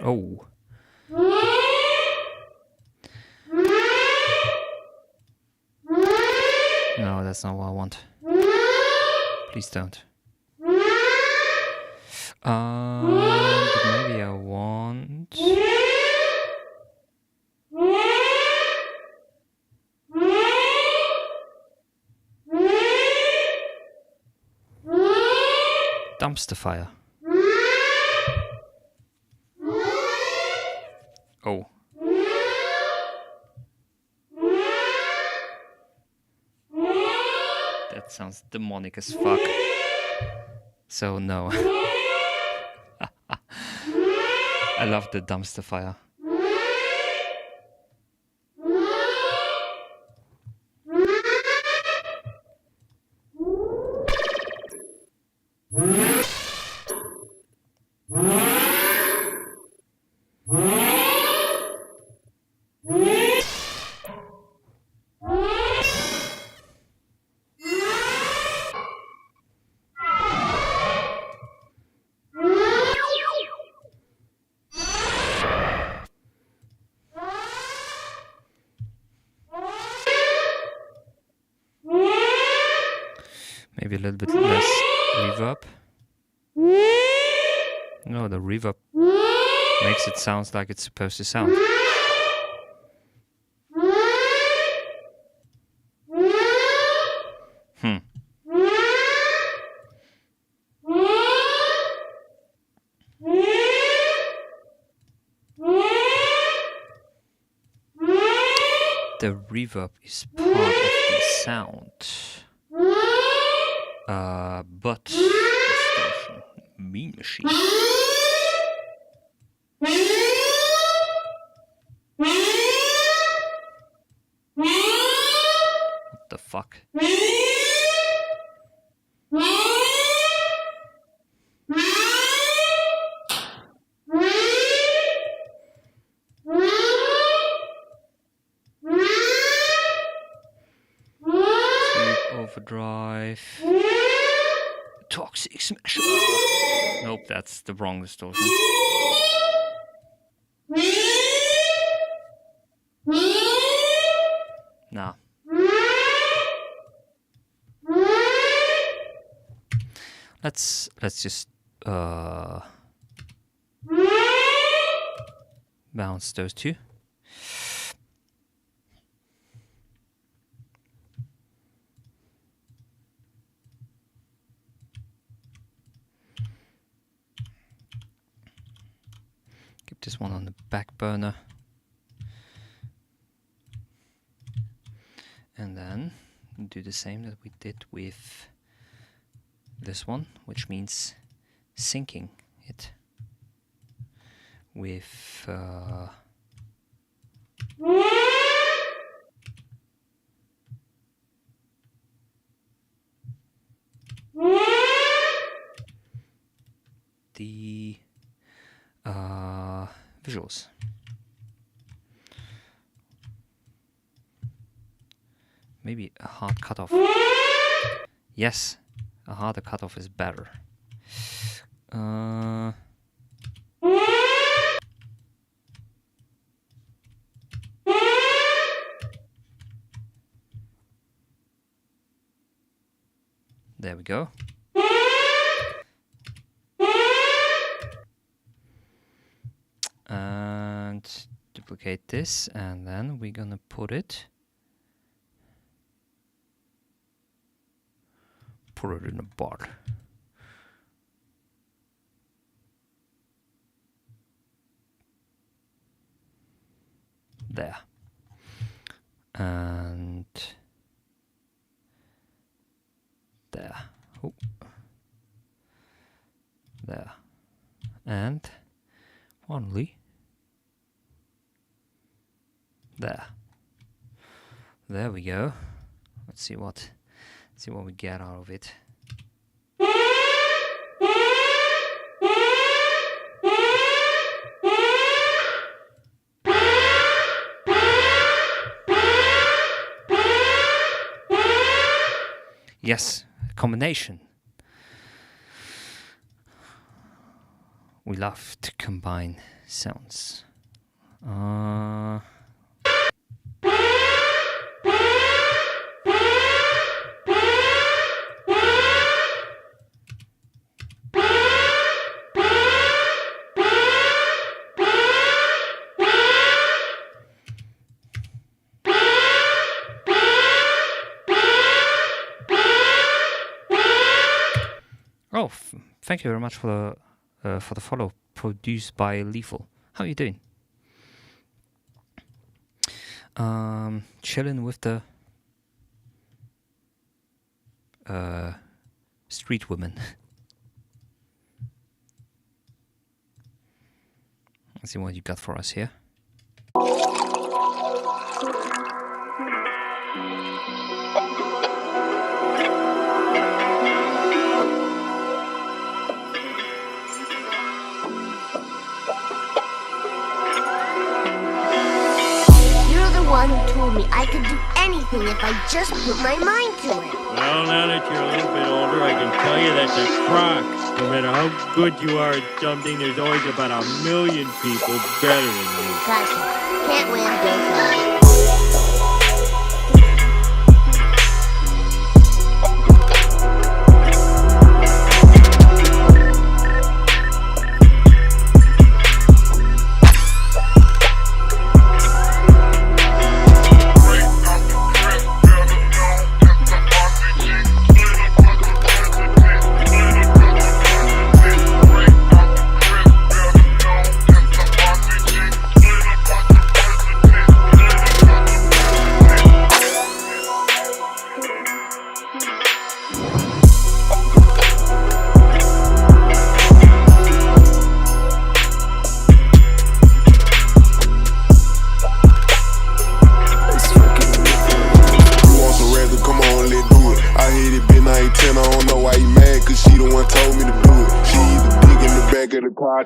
Oh. No, that's not what I want. Please don't. But maybe I want... Dumpster fire. Oh. That sounds demonic as fuck. So no. I love the dumpster fire. Maybe a little bit less reverb. No, the reverb makes it sound like it's supposed to sound. The reverb is part of the sound. But distortion, Mean Machine. What the fuck? Overdrive. Toxic Smasher. Nope, that's the wrong distortion. Nah. Let's just bounce those two. Keep this one on the back burner. And then do the same that we did with this one, which means syncing it with the visuals. Maybe a hard cutoff. Yes, a harder cutoff is better. There we go. And duplicate this, and then we're gonna put it in a bar. There. And there. Oh. There. And finally there. There we go. Let's see what we get out of it. Yes, combination. We love to combine sounds. Oh, thank you very much for the follow. Produced by Lethal. How are you doing? Chilling with the street women. Let's see what you got for us here. You're the one who told me I could do anything if I just put my mind to it. Well, now that you're a little bit older, I can tell you that the Croc, no matter how good you are at something, there's always about 1 million people better than you. Gotcha. Can't win, don't try.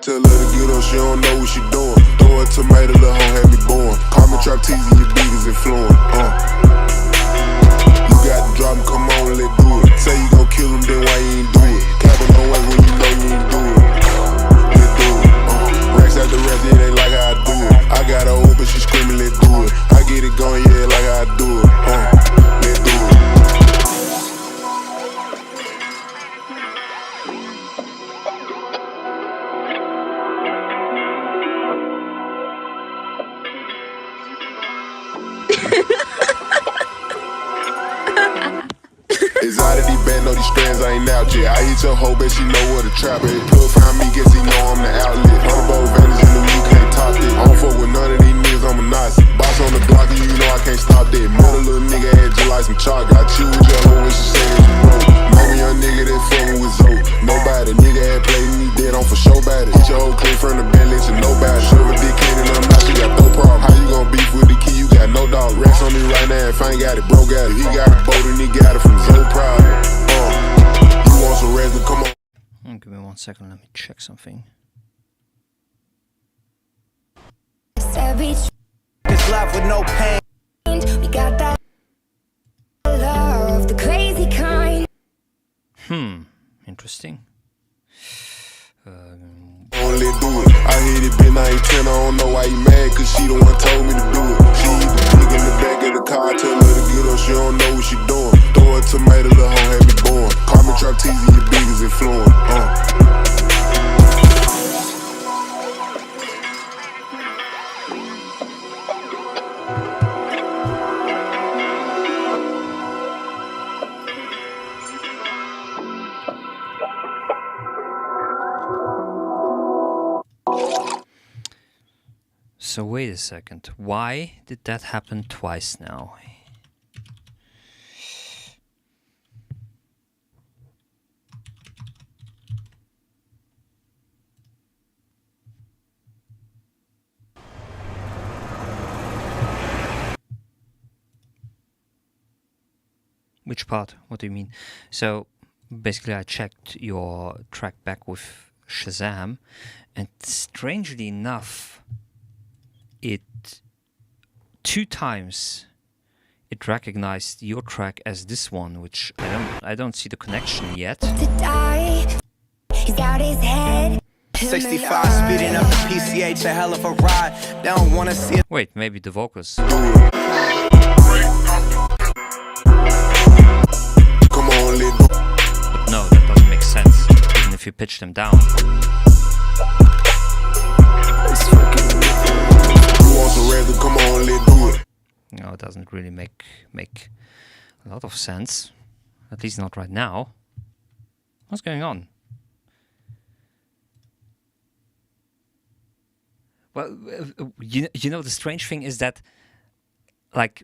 Tell her to get up, she don't know what she doing. Throw a tomato, little hoe had me born. Call me trap teasing, your beat is influent. You got to drop him, come on, let's do it. Say you gon' kill him, then why you ain't do it? Capping no way when you know you ain't do it. Let's do it. Racks out the rest, it ain't like how I do it. I got her open, she screaming, let's do it. I get it going, yeah, like how I do it. Let's do it. Exotic, band, know these strands, I ain't out yet. I hit your hoe, bet she know what a trap is. Plug find me, guess he know I'm the outlet. Honorable advantage in the week, can't top it. I don't fuck with none of these niggas, I'm a Nazi. Boss on the block, and you know I can't stop that. Met a little nigga, had you like some chalk. Got you with your hoe when she say it's broke. Know a young nigga that fuckin' with Zoe. Nobody, nigga had played me dead, on for sure bad it. Hit your hoe clean from the bed, let you know bad it. Shove a dick in and I'm not, she got no problem. How you gon' beef with the key, you got no dog. Racks on me right now, if I ain't got it, bro got it. He got a boat and he got it from Zoe Proud. You want some resin, come on. Give me 1 second, let me check something. It's love with no pain. We got that love, the crazy kind. Interesting. Only do it. I hit it, been I ain't 10, I don't know why you mad, cause she the one told me to do it. She either dick in the back of the car, tell her to get up, she don't know what she doing. Throw a tomato, little hoe had me born. Call me trap teasing, your beat is influent. So wait a second, why did that happen twice now? Which part? What do you mean? So basically I checked your track back with Shazam, and strangely enough, it 2 times it recognized your track as this one, which I don't see the connection yet. To die, he's out his head. 65 speeding up the PCH, a hell of a ride. They don't wanna see it. Wait, maybe the vocals. Come on, let go. But no, that doesn't make sense, even if you pitch them down. Come on, let's do it. No, it doesn't really make a lot of sense. At least not right now. What's going on? Well, you know, the strange thing is that, like,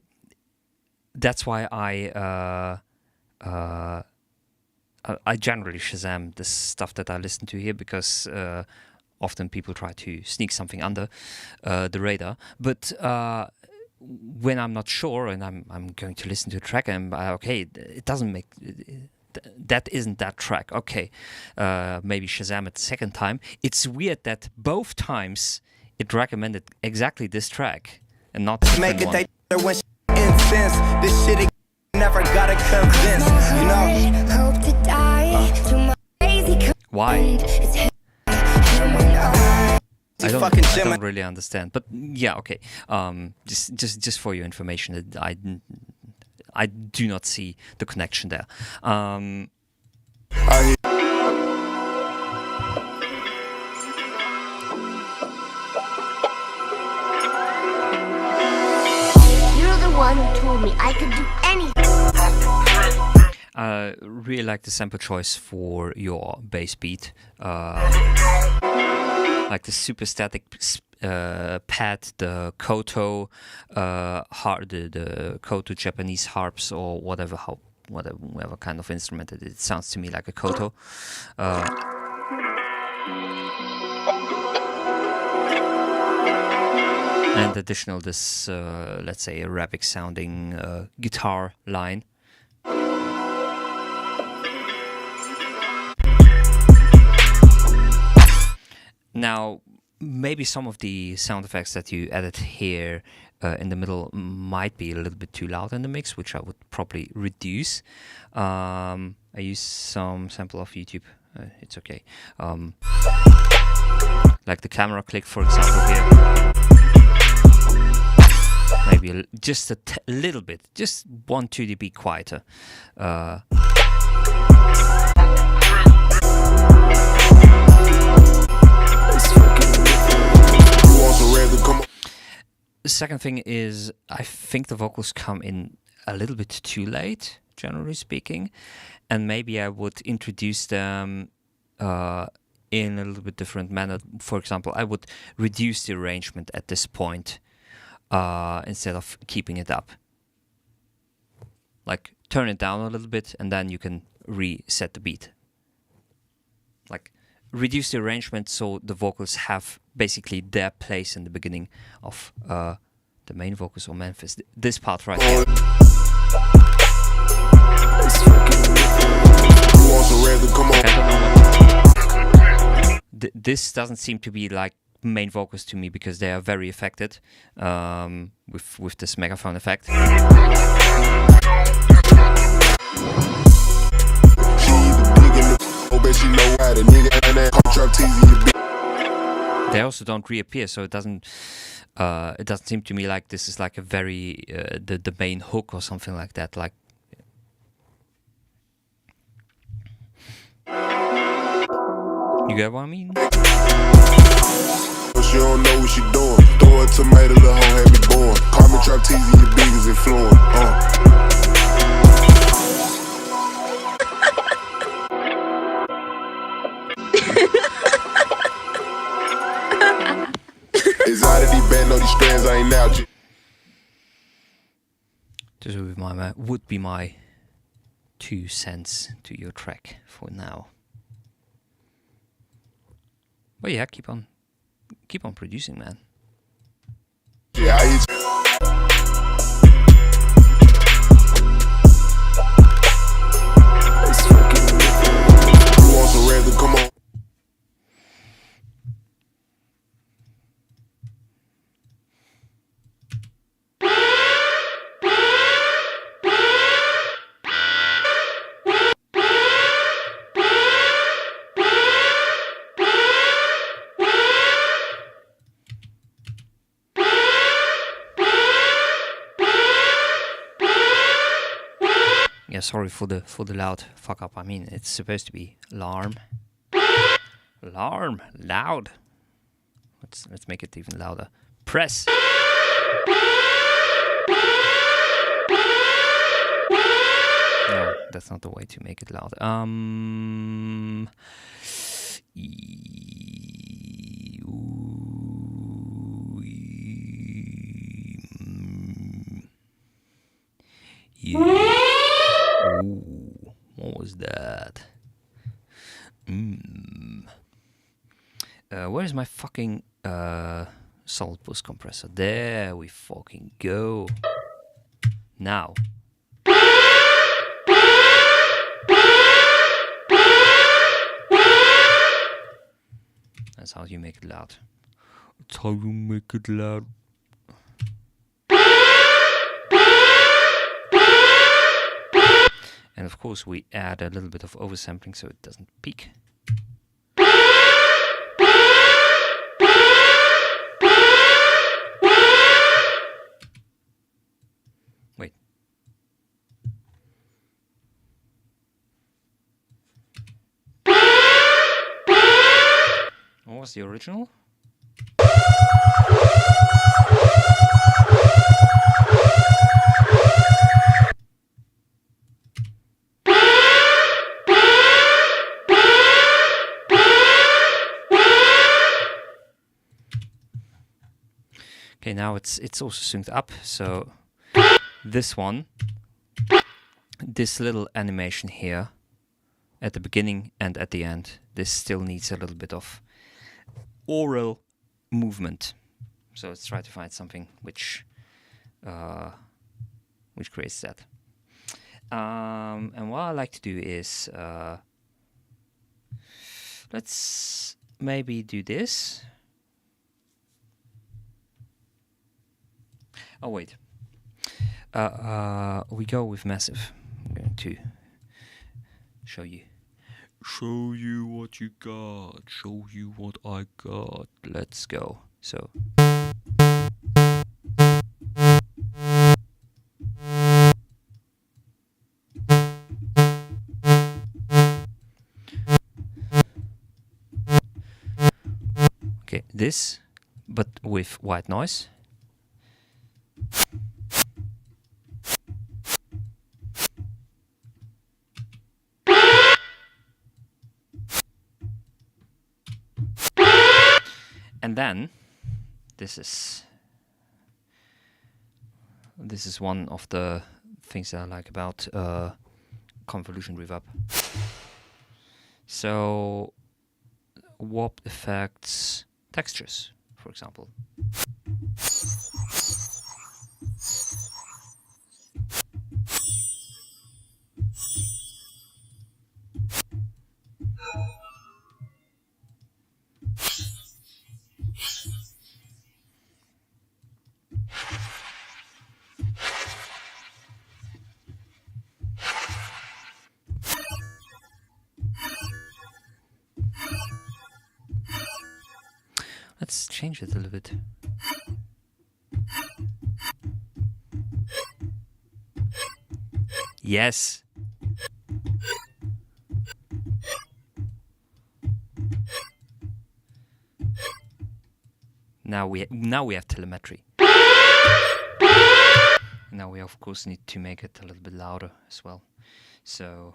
that's why I I generally Shazam the stuff that I listen to here because often people try to sneak something under the radar. But when I'm not sure and I'm going to listen to a track and okay, it doesn't make that isn't that track. Okay, maybe Shazam it the second time. It's weird that both times it recommended exactly this track and not the Make different it one. they when incense. This shit it never gotta convince. You know. Hope to die to my crazy Why? it's I fucking I Gemini. don't really understand, but yeah, okay. Just for your information, I do not see the connection there. I hear You're the one who told me I could do anything. Really like the sample choice for your bass beat. Like the super static pad, the koto, the koto Japanese harps or whatever kind of instrument it is. It sounds to me like a koto. And additional this, let's say, Arabic sounding guitar line. Now, maybe some of the sound effects that you added here in the middle might be a little bit too loud in the mix, which I would probably reduce. I use some sample of YouTube. It's okay. Like the camera click, for example, here. Maybe just a little bit, just 1-2 dB quieter. The second thing is, I think the vocals come in a little bit too late, generally speaking, and maybe I would introduce them in a little bit different manner. For example, I would reduce the arrangement at this point instead of keeping it up. Like, turn it down a little bit, and then you can reset the beat. Like, reduce the arrangement so the vocals have basically their place in the beginning of the main vocals or Memphis. This part right here. This doesn't seem to be like main vocals to me because they are very affected with this megaphone effect. They also don't reappear, so it doesn't seem to me like this is like a very the main hook or something like that. Like, you get what I mean? She don't know what she doing. Throw a tomato, the hoe had me born. Call me Trap Teasy, your biggest influence. It's out of these band, know these strands, I ain't out yet. This would be my 2 cents to your track for now. But yeah, keep on producing, man. Yeah, I hit you. Want some red to come on. Yeah, sorry for the loud fuck up. I mean, it's supposed to be alarm, loud. Let's make it even louder. Press. No, that's not the way to make it loud. Yeah. Ooh, what was that? Where is my fucking solid boost compressor? There we fucking go. Now. That's how you make it loud. That's how you make it loud. And of course we add a little bit of oversampling so it doesn't peak. Wait. What was the original? Okay, now it's also synced up, so this one, this little animation here at the beginning and at the end, this still needs a little bit of oral movement. So let's try to find something which creates that. And what I like to do is let's maybe do this. Oh wait, we go with massive. I'm going to show you what you got, show you what I got. Let's go. So okay, this, but with white noise. And then this is one of the things that I like about convolution reverb. So warp effects, textures, for example. Let's change it a little bit. Yes. Now we have telemetry. Now we of course need to make it a little bit louder as well. So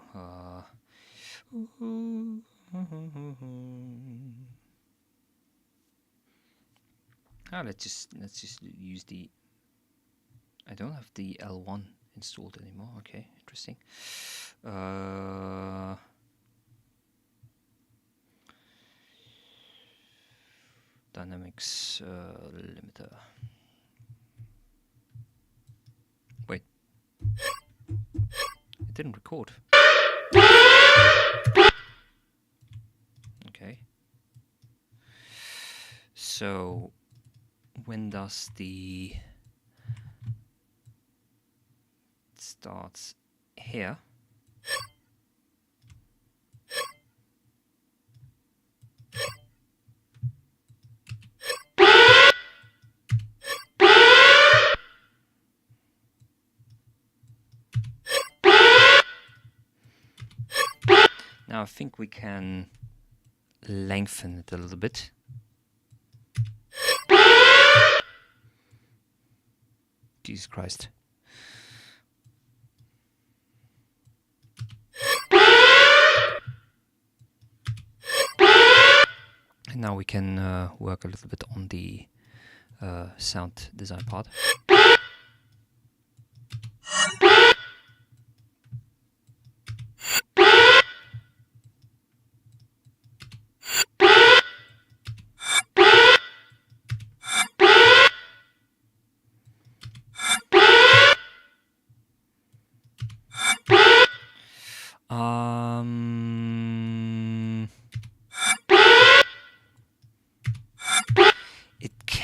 let's just use the. I don't have the L1 installed anymore. Okay, interesting. Dynamics limiter. Wait, it didn't record. Okay. So when does the starts here? Now I think we can lengthen it a little bit. Jesus Christ. And now we can work a little bit on the sound design part.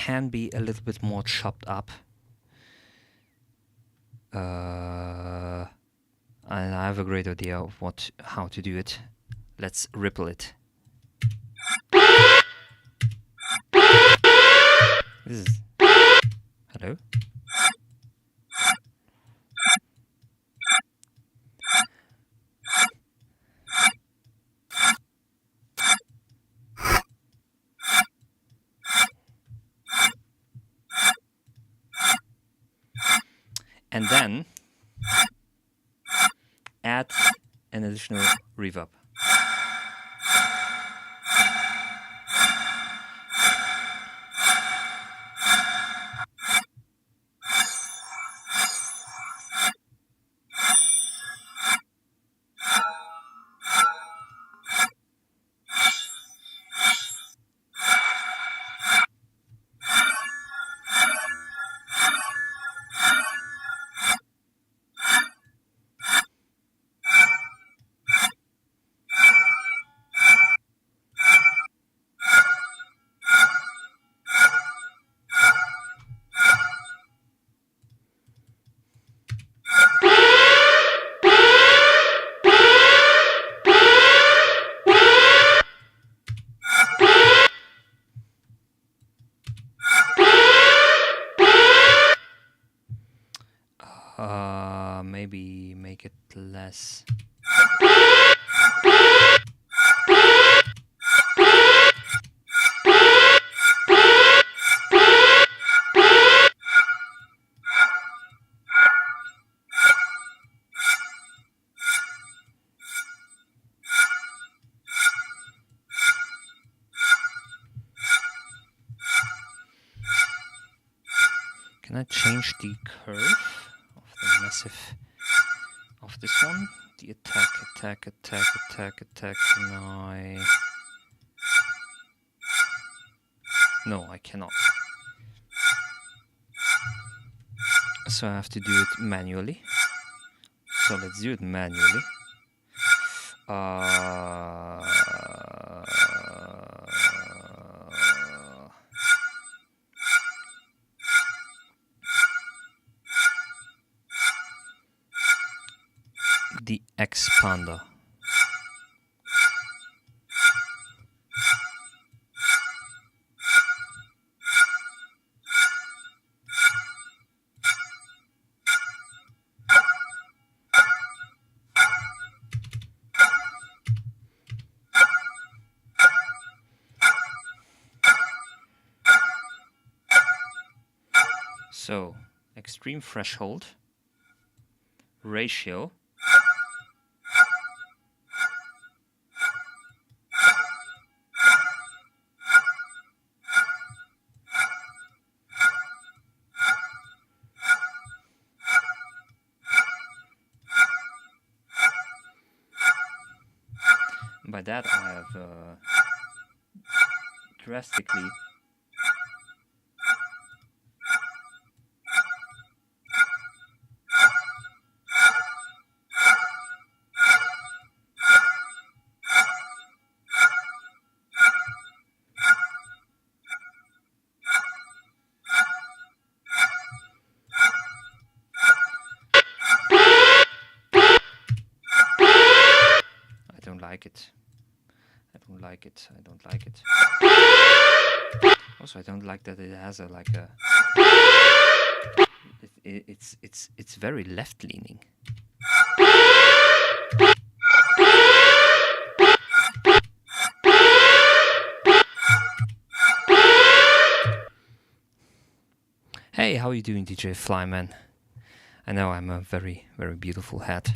can be a little bit more chopped up. And I have a great idea of how to do it. Let's ripple it. This is... Hello? And then add an additional reverb. Maybe make it less. Can I change the curve of the massive of this one? The attack. Can I? No, I cannot. So I have to do it manually. So let's do it manually. The expander. So, extreme threshold, ratio, by that I have drastically I don't like it. Also, I don't like that it has it's very left leaning. Hey, how are you doing, DJ Flyman? I know I'm a very, very beautiful hat.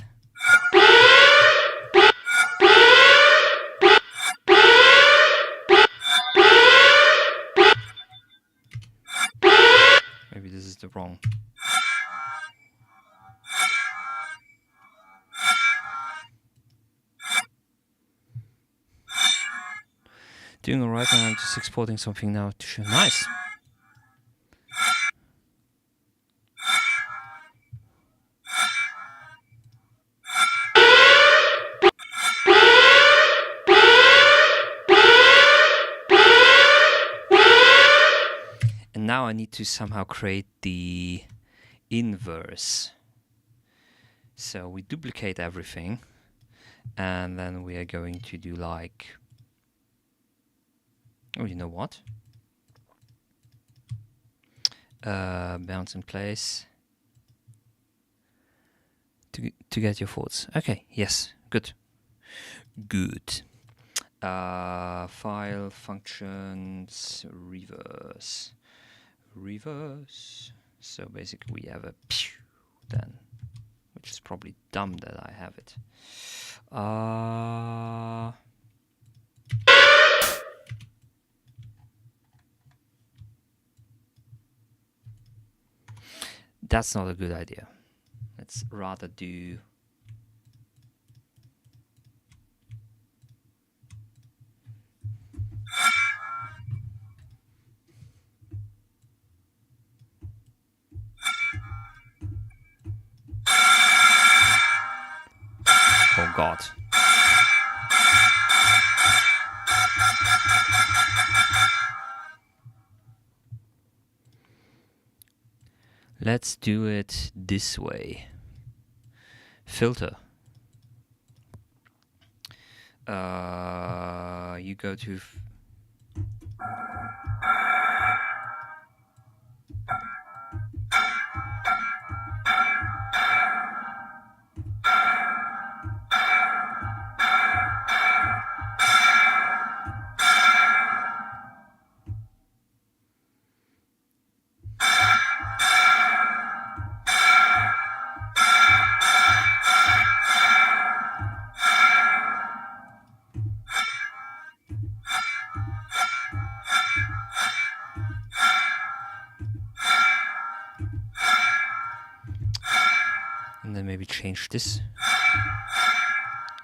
Maybe this is the wrong. Doing alright now, I'm just exporting something now to show. Nice! now I need to somehow create the inverse. So we duplicate everything, and then we are going to do like, oh, you know what? Bounce in place to get your thoughts. Okay, yes, good. Good. File, functions, reverse. Reverse. So basically we have a pew then, which is probably dumb that I have it. That's not a good idea. Let's rather do oh God. Let's do it this way. Filter. You go to and then maybe change this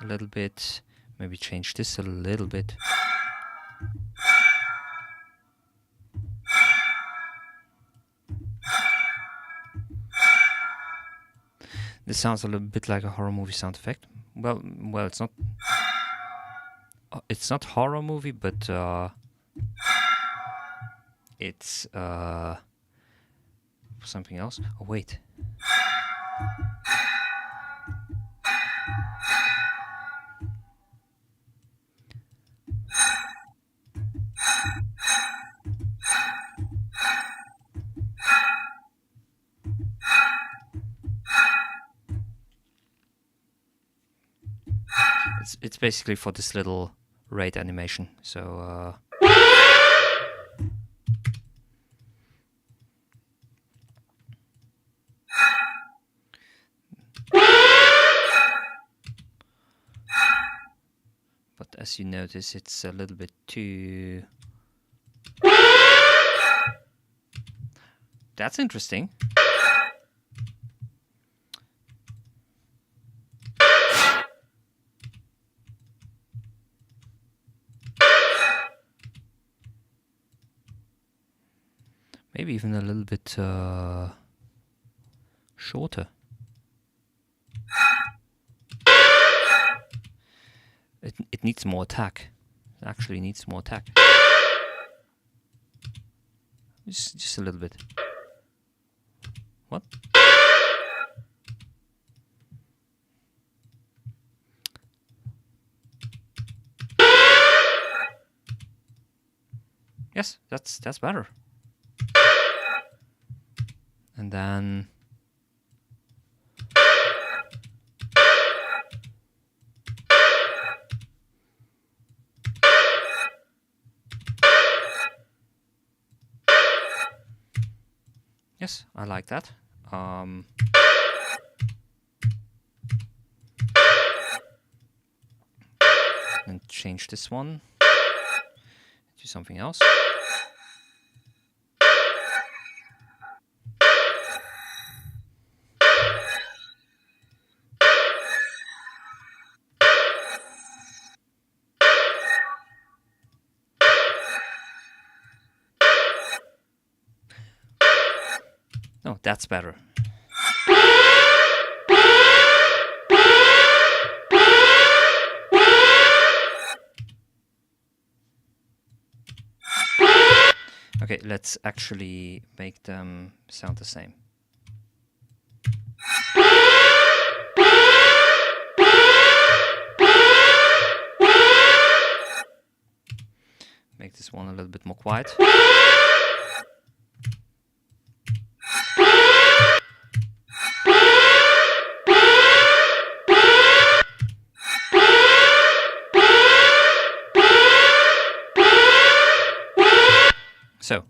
a little bit, maybe change this a little bit. This sounds a little bit like a horror movie sound effect. Well, it's not. It's not horror movie, but it's something else. Oh wait. It's basically for this little raid animation. So but as you notice, it's a little bit too. That's interesting. Maybe even a little bit shorter. It needs more attack. It actually needs more attack. Just a little bit. What? Yes, that's better. And then yes, I like that. And change this one to something else. Oh, that's better. Okay, let's actually make them sound the same. Make this one a little bit more quiet. So.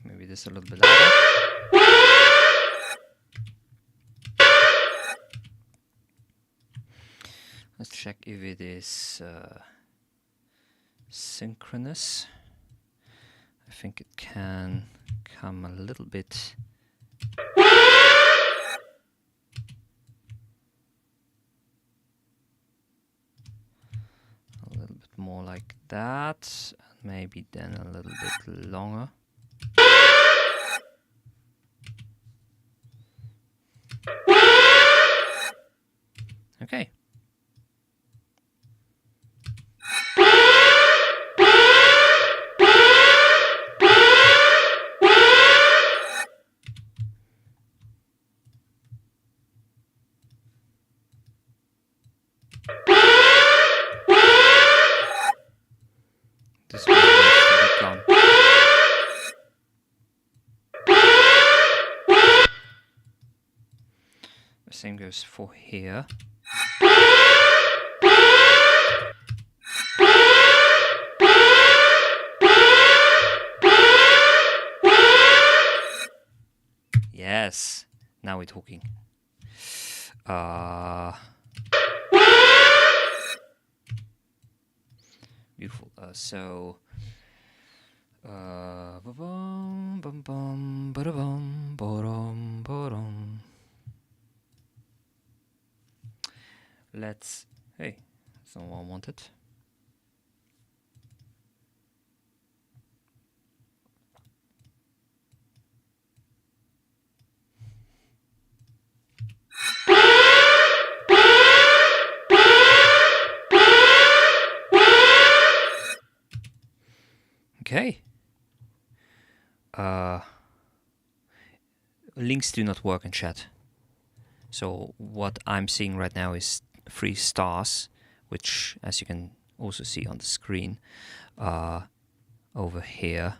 Maybe this a little bit louder. Let's check if it is synchronous. I think it can come a little bit. A little bit more like that. Maybe then a little bit longer. Okay. This one needs to be gone. The same goes for here. Yes, now we're talking. Beautiful. Ba-bum, bum, ba-da-bum, ba-dum, ba-dum. Let's. Hey, someone wanted. Okay. Links do not work in chat. So what I'm seeing right now is 3 stars, which, as you can also see on the screen over here,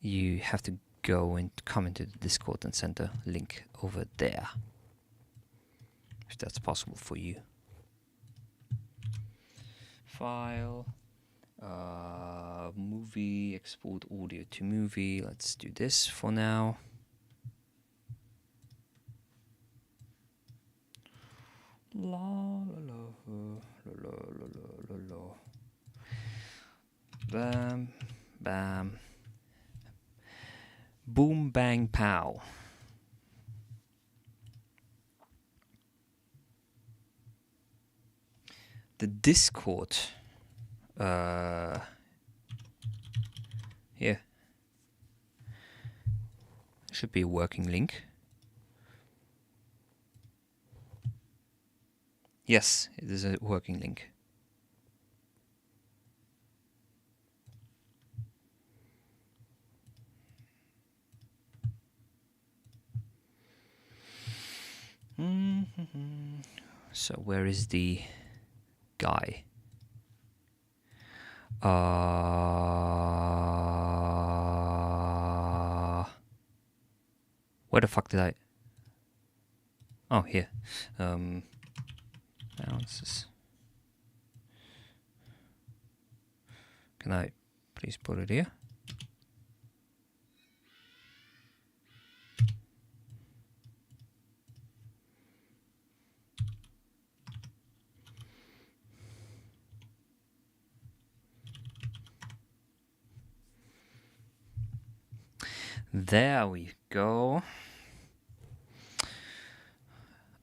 you have to go and come into the Discord and send a link over there, if that's possible for you. File, movie, export audio to movie. Let's do this for now. La la la la la la la la. Bam, bam. Boom, bang, pow. The Discord here should be a working link. Yes, it is a working link. So where is the guy? Where the fuck did I? Oh, here. Bounces. Can I please put it here? There we go.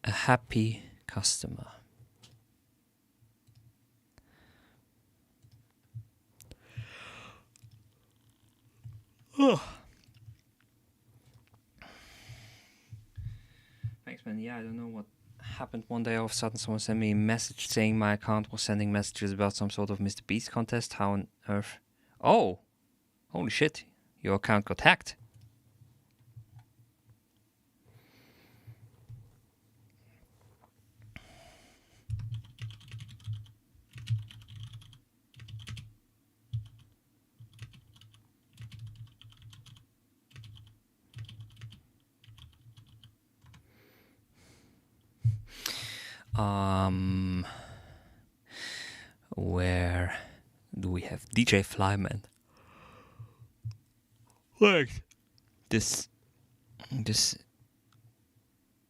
A happy customer. man. Yeah, I don't know what happened. One day all of a sudden someone sent me a message saying my account was sending messages about some sort of Mr. Beast contest. How on earth? Oh! Holy shit. Your account got hacked. Where do we have DJ Flyman? Like this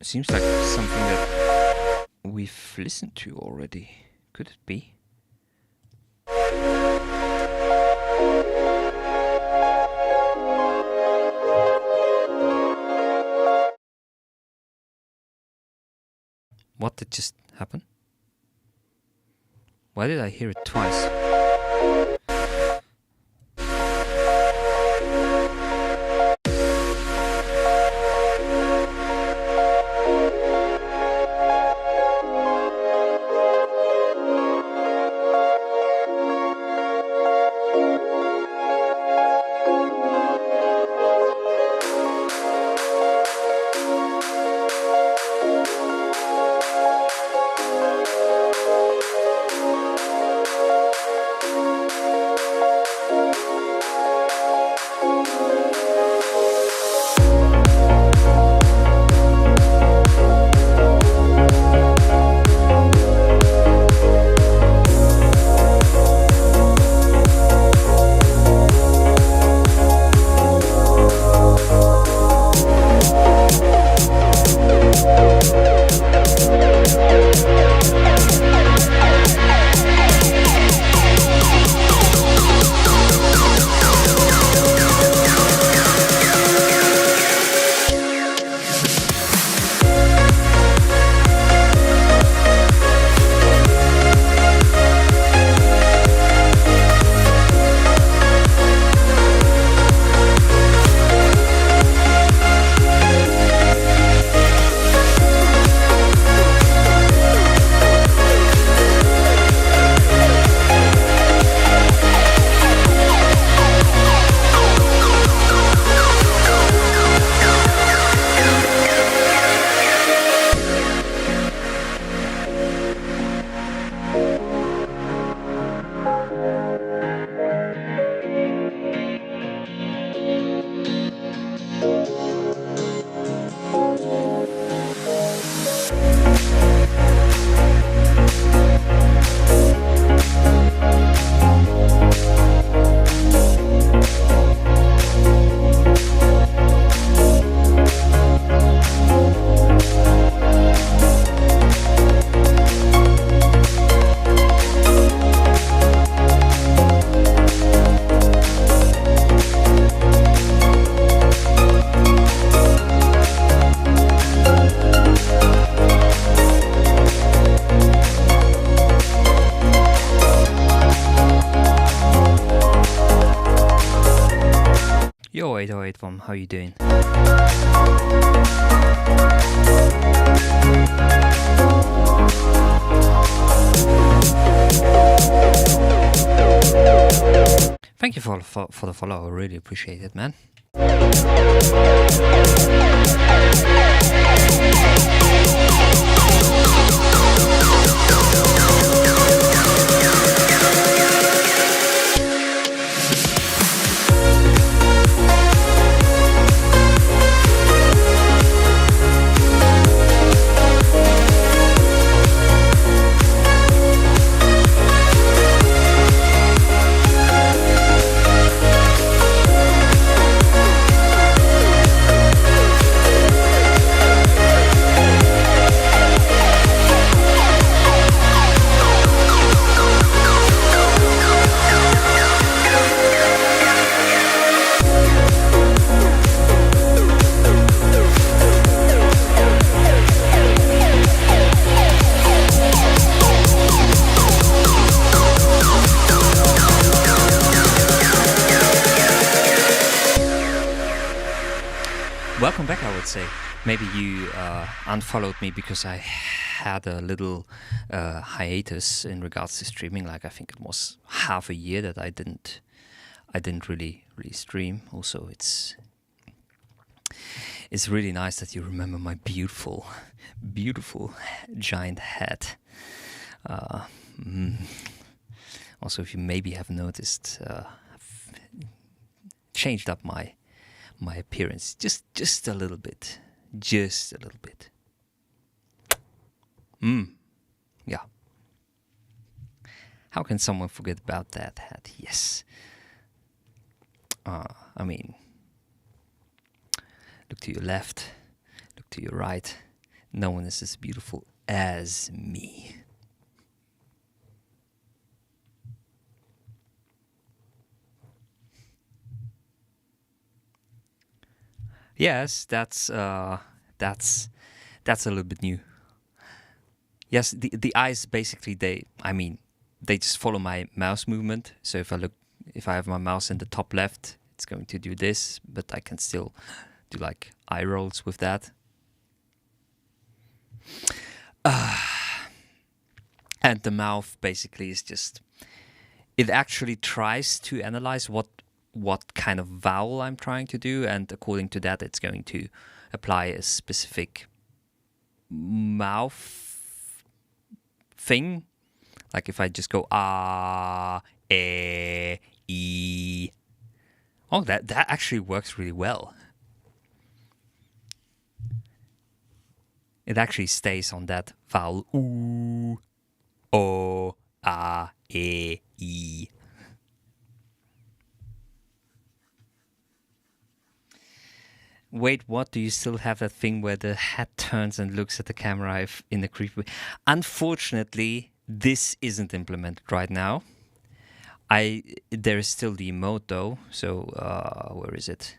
seems like something that we've listened to already. Could it be? What did just happen? Why did I hear it twice? Yo, 8081, how you doing? Thank you for the follow, I really appreciate it, man. Welcome back, I would say. Maybe you unfollowed me because I had a little hiatus in regards to streaming. Like I think it was half a year that I didn't really stream. Also, it's really nice that you remember my beautiful giant head. Also, if you maybe have noticed, I've changed up my appearance just a little bit. Just a little bit. Yeah. How can someone forget about that hat? Yes. I mean, look to your left, look to your right. No one is as beautiful as me. Yes, that's a little bit new. Yes, the eyes basically they just follow my mouse movement. So if I have my mouse in the top left, it's going to do this, but I can still do like eye rolls with that. And the mouth basically is just, it actually tries to analyze what kind of vowel I'm trying to do, and according to that, it's going to apply a specific mouth thing. Like if I just go ah, eh, e. Oh, that actually works really well. It actually stays on that vowel oo, o, a, e, e. Wait, what? Do you still have that thing where the head turns and looks at the camera in a creepy way? Unfortunately, this isn't implemented right now. There is still the emote though. So where is it?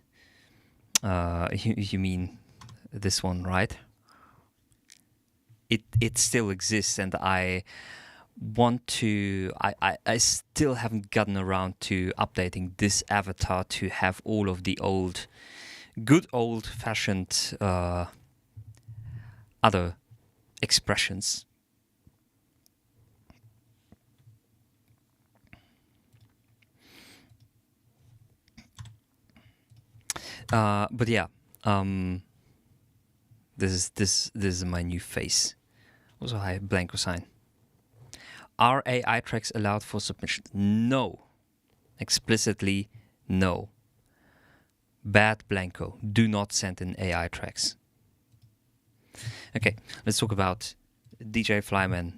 You mean this one, right? It still exists, and I want to. I still haven't gotten around to updating this avatar to have all of the good old-fashioned other expressions. But yeah, this is my new face. Also, hi, Blanco sign. Are AI tracks allowed for submission? No, explicitly no. Bad Blanco, do not send in AI tracks. Okay, let's talk about DJ Flyman.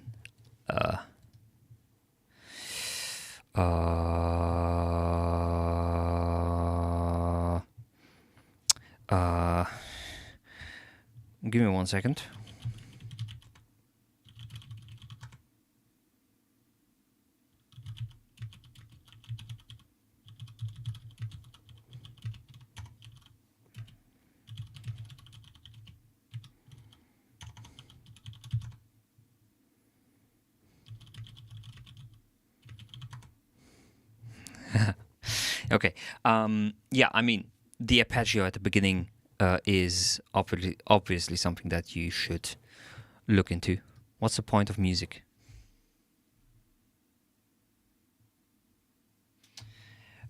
Give me 1 second. Okay. Yeah, I mean, the arpeggio at the beginning is obviously something that you should look into. What's the point of music?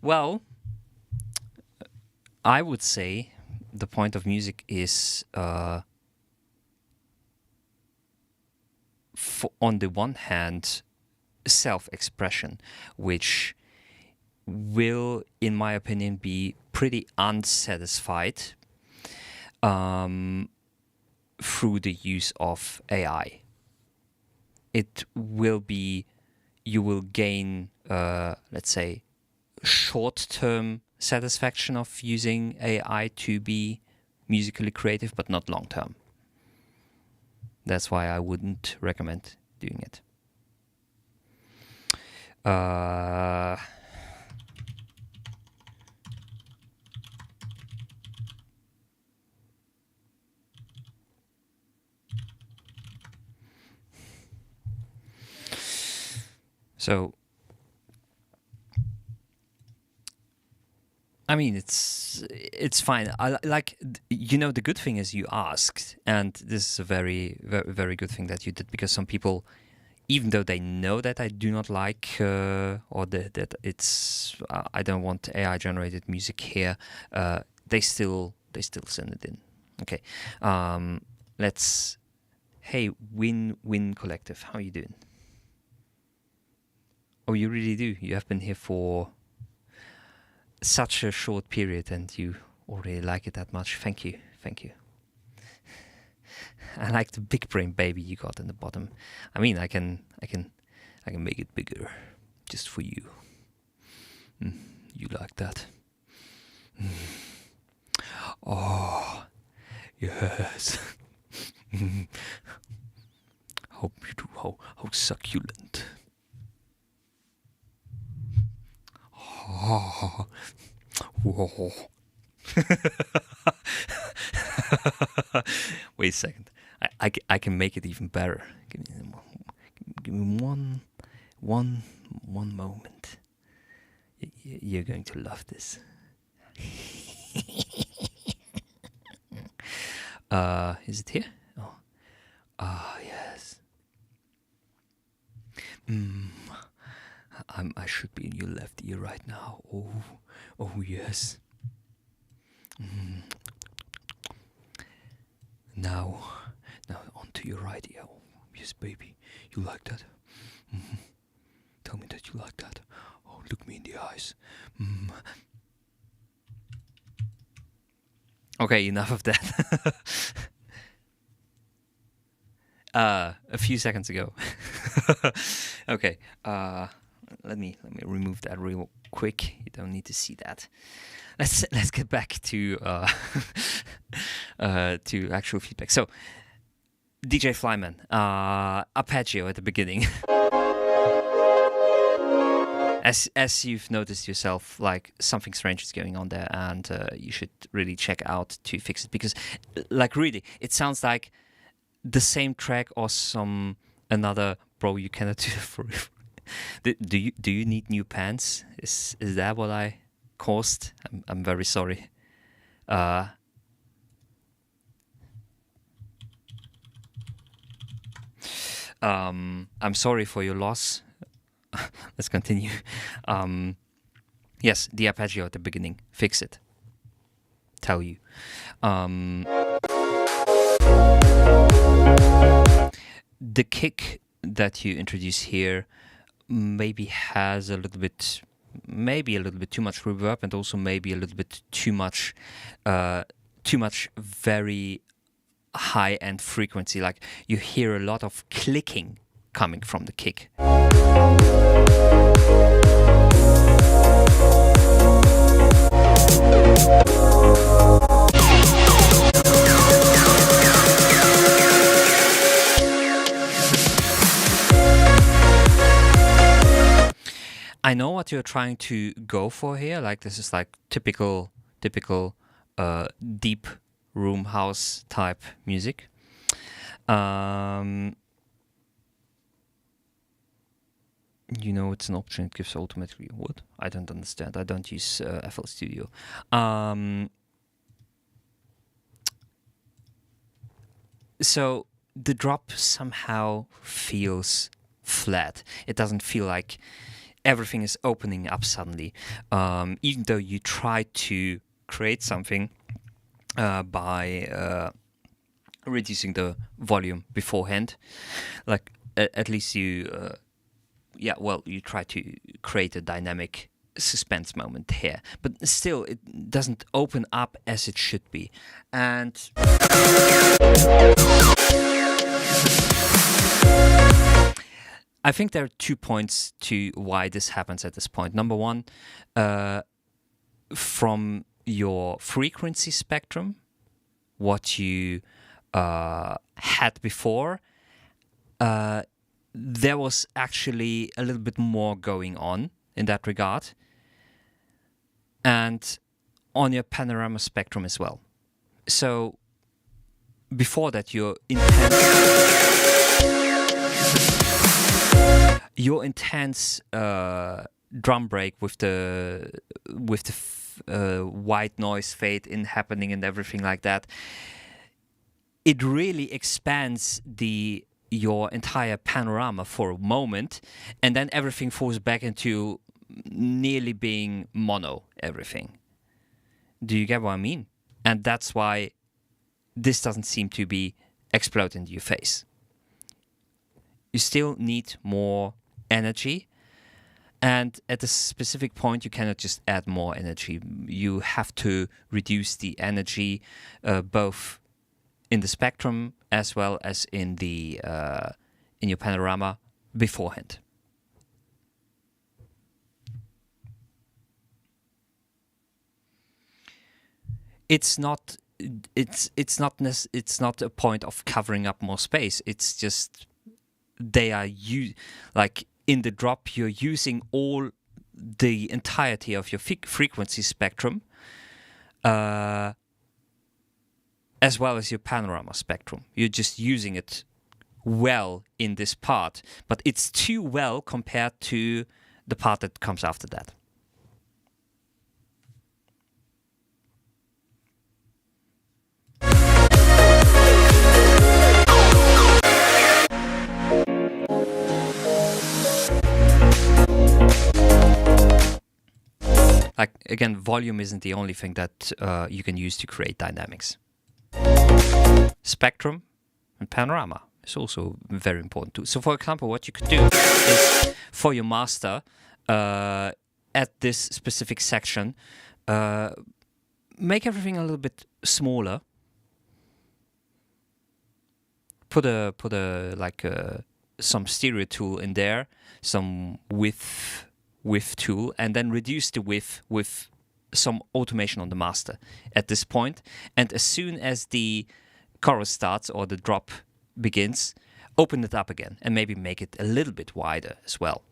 Well, I would say the point of music is, on the one hand, self-expression, which will, in my opinion, be pretty unsatisfied through the use of AI. It will be, you will gain, let's say, short-term satisfaction of using AI to be musically creative, but not long-term. That's why I wouldn't recommend doing it. So I mean, it's fine. Like, the good thing is you asked, and this is a very, very, very good thing that you did, because some people, even though they know that I do not like or that it's I don't want AI generated music here, they still send it in. Okay, Hey, Win Collective, how are you doing? Oh, you really do. You have been here for such a short period, and you already like it that much. Thank you. I like the big brain baby you got in the bottom. I mean, I can make it bigger, just for you. You like that? Oh, yes. Hope you do. How succulent. Oh. Whoa. Wait a second. I can make it even better. Give me one moment. You're going to love this. Is it here? Oh. Yes. I should be in your left ear right now. Oh yes. Now onto your right ear. Oh, yes, baby. You like that? Tell me that you like that. Oh, look me in the eyes. Okay, enough of that. A few seconds ago. Okay. Let me remove that real quick. You don't need to see that. Let's get back to to actual feedback. So, DJ Flyman, arpeggio at the beginning. As you've noticed yourself, like, something strange is going on there, and you should really check out to fix it, because, like, really, it sounds like the same track or some another. Bro, you cannot do it for real. Do you need new pants? Is that what I caused? I'm very sorry. I'm sorry for your loss. Let's continue. Yes, the arpeggio at the beginning. Fix it. Tell you. The kick that you introduce here maybe has a little bit too much reverb, and also maybe a little bit too much very high-end frequency. Like, you hear a lot of clicking coming from the kick. I know what you're trying to go for here. Like, this is like typical deep room house type music. It's an option. It gives automatically what? I don't understand. I don't use FL Studio. So the drop somehow feels flat. It doesn't feel like everything is opening up suddenly, even though you try to create something by reducing the volume beforehand. Like, at least you try to create a dynamic suspense moment here, but still it doesn't open up as it should be. And I think there are 2 points to why this happens at this point. Number one, from your frequency spectrum, what you had before, there was actually a little bit more going on in that regard, and on your panorama spectrum as well. So before that, your intense drum break with the white noise fade in happening and everything like that, it really expands your entire panorama for a moment, and then everything falls back into nearly being mono everything. Do you get what I mean? And that's why this doesn't seem to be exploding in your face. You still need more energy, and at a specific point you cannot just add more energy. You have to reduce the energy both in the spectrum as well as in the in your panorama beforehand. It's not a point of covering up more space. It's just they are like in the drop you're using all the entirety of your frequency spectrum as well as your panorama spectrum. You're just using it well in this part, but it's too well compared to the part that comes after that. Like, again, volume isn't the only thing that you can use to create dynamics. Spectrum and panorama is also very important too. So, for example, what you could do is for your master at this specific section, make everything a little bit smaller. Put some stereo tool in there, some width tool, and then reduce the width with some automation on the master at this point. And as soon as the chorus starts or the drop begins, open it up again and maybe make it a little bit wider as well.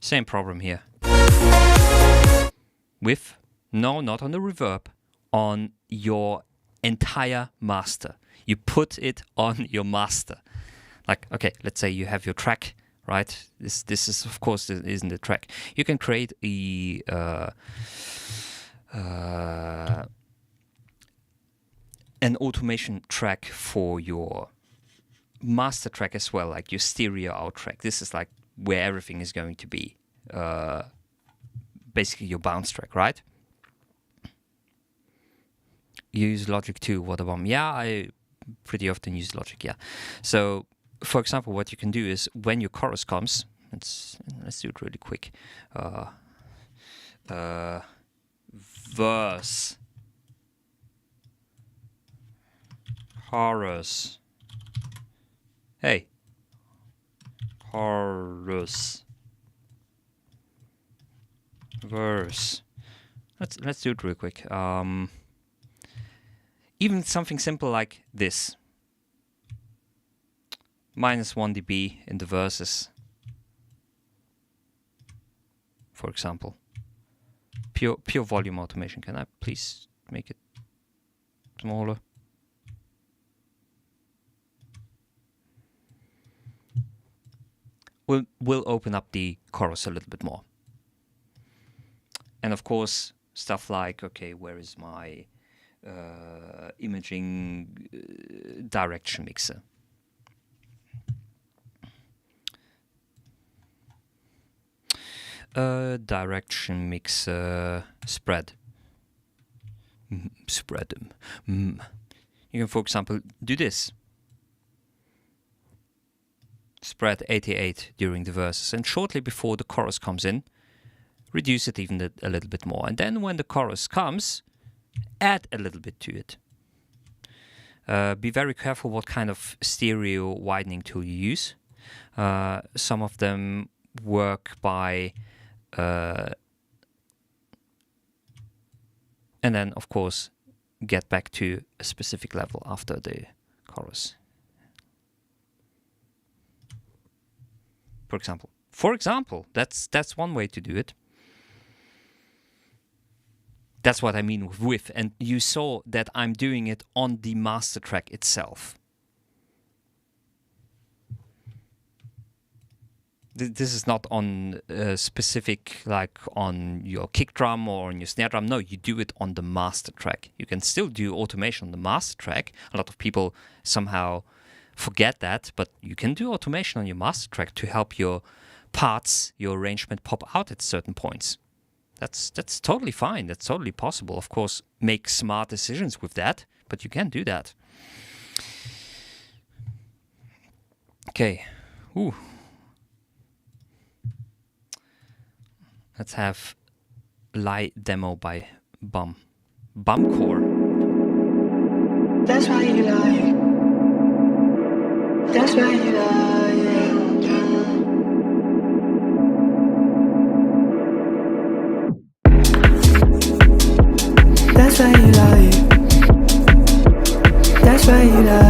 Same problem here. With, no, not on the reverb, on your entire master. You put it on your master. Like, okay, let's say you have your track, right? This is, of course, isn't a track. You can create an automation track for your master track as well, like your stereo out track. This is like where everything is going to be. Basically your bounce track, right? You use Logic too, what about? Yeah, I pretty often use Logic, yeah. So, for example, what you can do is when your chorus comes, let's do it really quick. Verse, chorus. Hey, chorus. Verse. Let's do it real quick. Even something simple like this. -1 dB in the verses, for example. Pure volume automation. Can I please make it smaller? We'll open up the chorus a little bit more. And of course, stuff like, okay, where is my imaging direction mixer? Direction mixer spread. Spread them. You can, for example, do this. Spread 88 during the verses, and shortly before the chorus comes in, reduce it even a little bit more. And then when the chorus comes, add a little bit to it. Be very careful what kind of stereo widening tool you use. Some of them work by... and then, of course, get back to a specific level after the chorus. For example, that's one way to do it. That's what I mean with. And you saw that I'm doing it on the master track itself. This is not on specific, like on your kick drum or on your snare drum. No, you do it on the master track. You can still do automation on the master track. A lot of people somehow forget that, but you can do automation on your master track to help your parts, your arrangement pop out at certain points. That's totally fine. That's totally possible. Of course, make smart decisions with that, but you can do that. Okay. Ooh. Let's have Lie demo by Bum. Bumcore. That's why you lie. That's why you lie. That's why you lie. That's why you lie.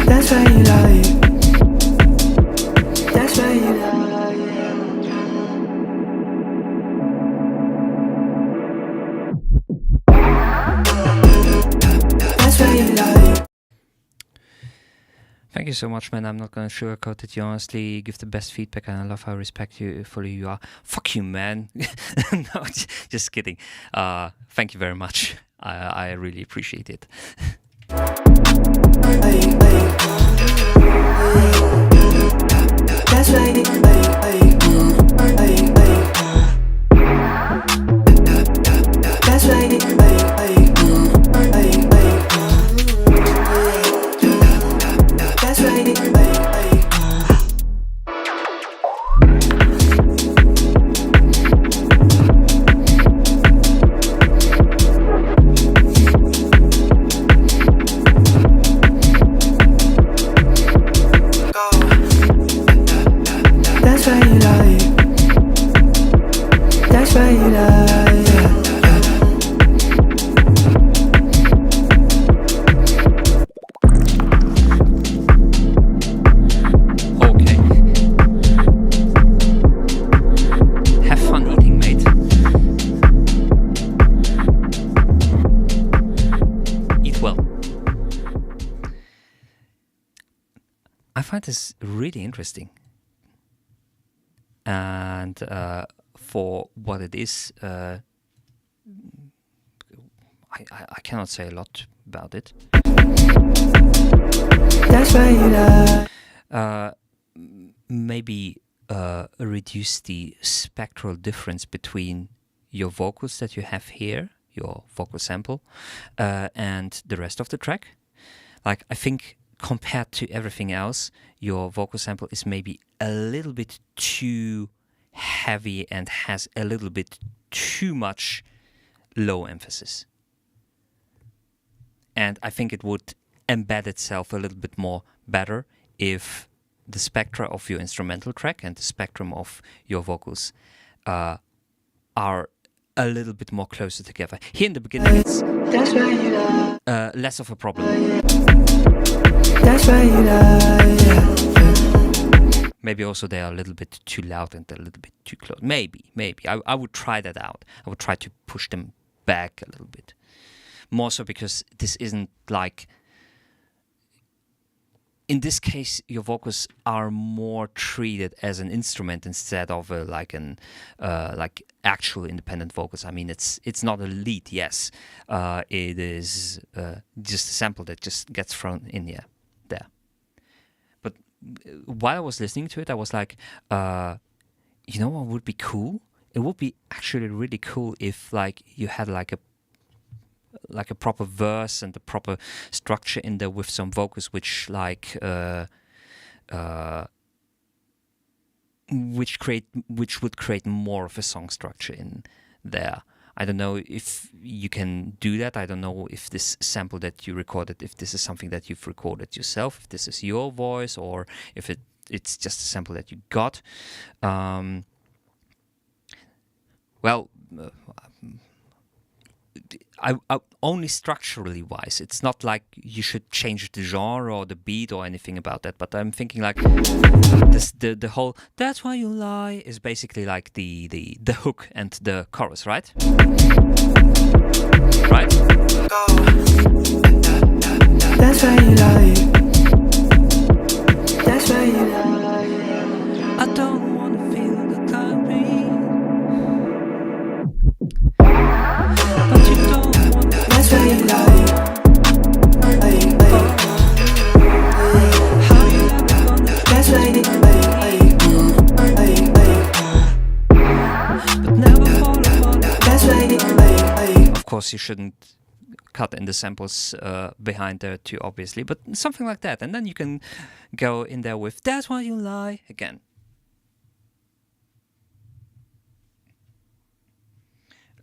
That's why you lie. That's why you lie. That's why you lie. Thank you so much, man. I'm not gonna sugarcoat it. You honestly give the best feedback, and I love how respectful you are. Fuck you, man. No, just kidding. Thank you very much. I really appreciate it. That's right. That's right. That's right. That's why you lie. That's why you lie. Okay. Have fun eating, mate. Eat well. I find this really interesting. And for what it is, I cannot say a lot about it. That's why you lie. Maybe reduce the spectral difference between your vocals that you have here, your vocal sample, and the rest of the track. Like, I think compared to everything else, your vocal sample is maybe a little bit too heavy and has a little bit too much low emphasis. And I think it would embed itself a little bit more better if the spectra of your instrumental track and the spectrum of your vocals are a little bit more closer together. Here in the beginning, it's That's why you lie. less of a problem. That's why you lie. Maybe also they are a little bit too loud and a little bit too close. Maybe. I would try that out. I would try to push them back a little bit. More so because this isn't like... In this case, your vocals are more treated as an instrument instead of like actual independent vocals. I mean, it's not a lead, yes. It is just a sample that just gets thrown in there. But while I was listening to it, I was like, you know what would be cool? It would be actually really cool if like you had like a proper verse and a proper structure in there with some vocals which would create more of a song structure in there. I don't know if you can do that. I don't know if this sample that you recorded, if this is something that you've recorded yourself, if this is your voice, or if it's just a sample that you got. I only structurally wise. It's not like you should change the genre or the beat or anything about that. But I'm thinking like the whole "That's Why You Lie" is basically like the hook and the chorus, right? Right. That's why you lie. That's why you lie. I don't wanna feel the pain, but you don't want. That's why you lie. That's why you lie. But never fall apart. That's why you lie. Of course, you shouldn't cut in the samples behind there too, obviously, but something like that, and then you can go in there with "That's Why You Lie" again.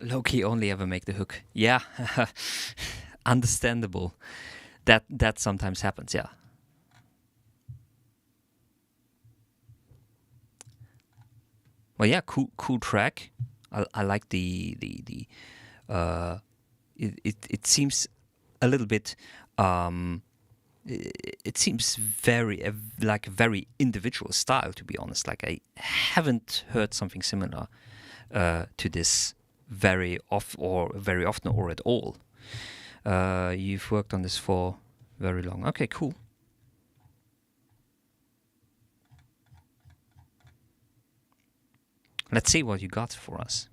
Low-key only ever make the hook. Yeah, understandable. That sometimes happens. Yeah. Well, yeah, cool track. I like the it seems a little bit it seems very like a very individual style, to be honest. Like I haven't heard something similar to this very often or at all. You've worked on this for very long. Okay, cool. Let's see what you got for us.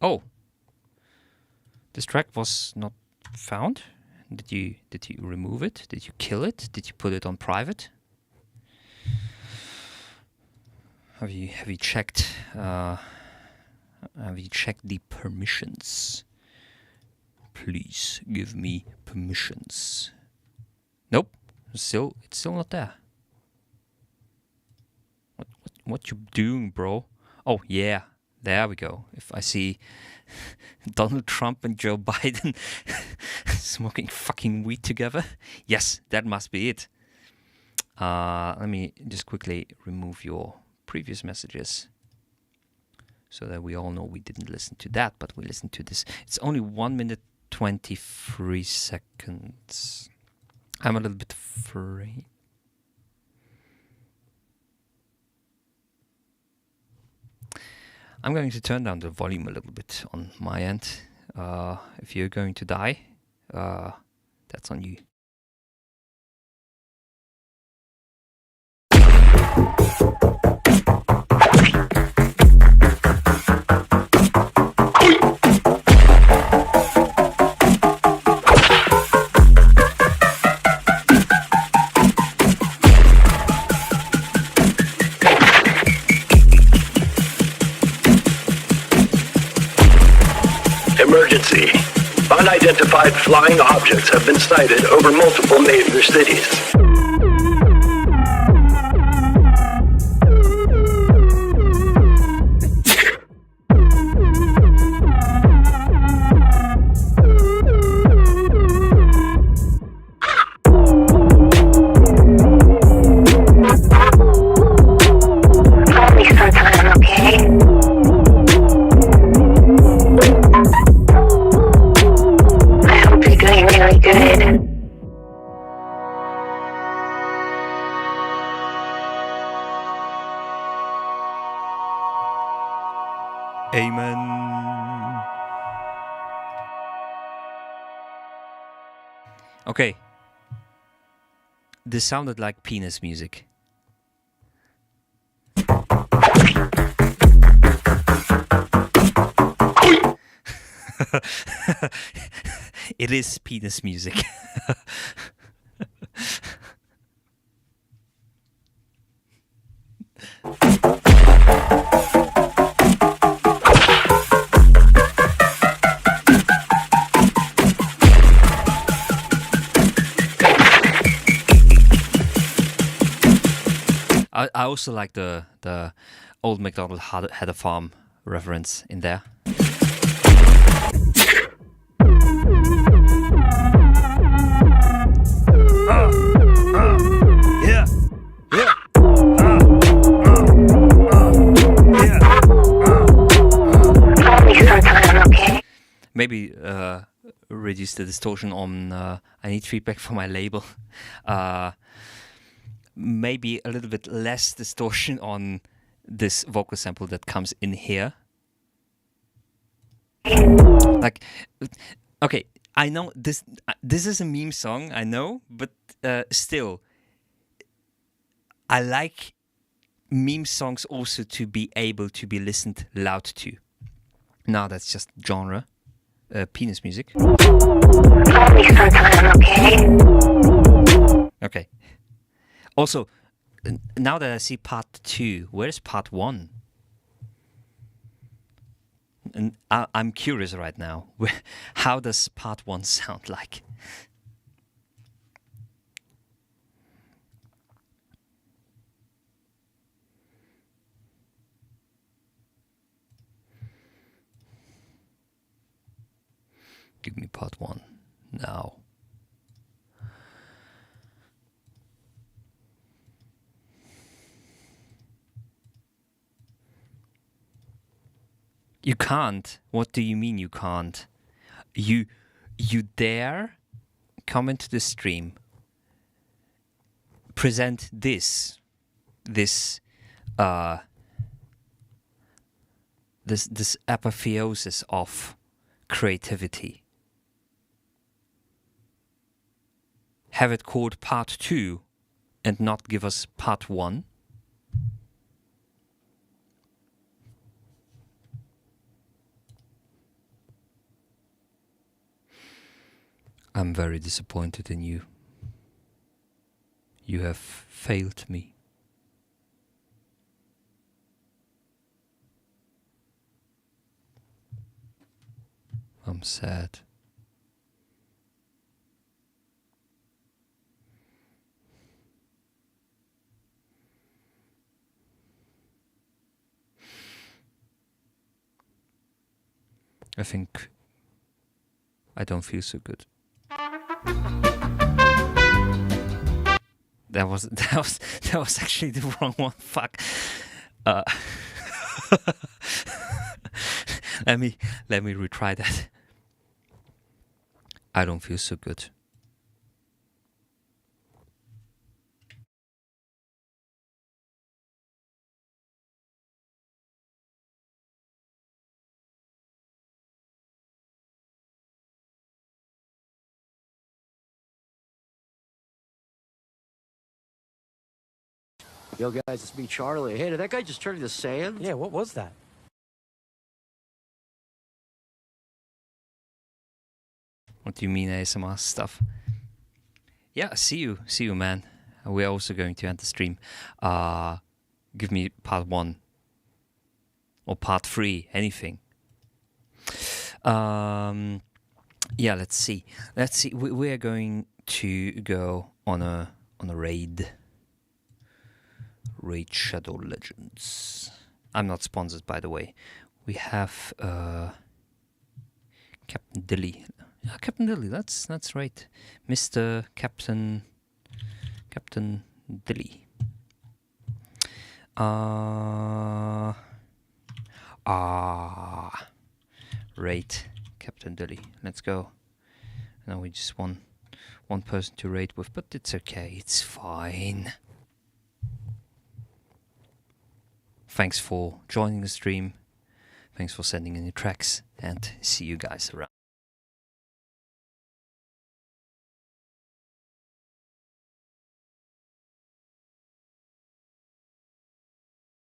Oh, this track was not found. Did you remove it? Did you kill it? Did you put it on private? Have you checked? Have you checked the permissions? Please give me permissions. Nope, it's still not there. What you doing, bro? Oh yeah, there we go. If I see Donald Trump and Joe Biden smoking fucking weed together, yes, that must be it. Let me just quickly remove your previous messages so that we all know we didn't listen to that, but we listened to this. It's only 1 minute 23 seconds. I'm a little bit afraid. I'm going to turn down the volume a little bit on my end. If you're going to die, that's on you. Emergency. Unidentified flying objects have been sighted over multiple major cities. Amen. Okay. This sounded like penis music. It is penis music. I also like the old MacDonald had a farm reference in there. Yeah. Yeah. maybe reduce the distortion on. I need feedback for my label. Maybe a little bit less distortion on this vocal sample that comes in here. Like, okay, I know this is a meme song, I know, but still, I like meme songs also to be able to be listened loud to. Now that's just genre, penis music. Okay. Also, now that I see part 2, where's part 1? And I'm curious right now. How does part 1 sound like? Give me part 1 now. You can't. What do you mean you can't? You dare come into the stream, present this apotheosis of creativity. Have it called part 2 and not give us part 1? I'm very disappointed in you. You have failed me. I'm sad. I think I don't feel so good. That was actually the wrong one. Fuck. Let me retry that. I don't feel so good. Yo, guys, it's me, Charlie. Hey, did that guy just turn into sand? Yeah, what was that? What do you mean ASMR stuff? Yeah, see you, man. We're also going to end the stream. Give me part 1 or part 3, anything. Yeah, let's see. We are going to go on a raid. Raid Shadow Legends. I'm not sponsored, by the way. We have Captain Dilly. Yeah, Captain Dilly, that's right. Mr. Captain Dilly. Raid Captain Dilly. Let's go. Now we just one person to raid with, but it's okay, it's fine. Thanks for joining the stream. Thanks for sending in your tracks, and see you guys around.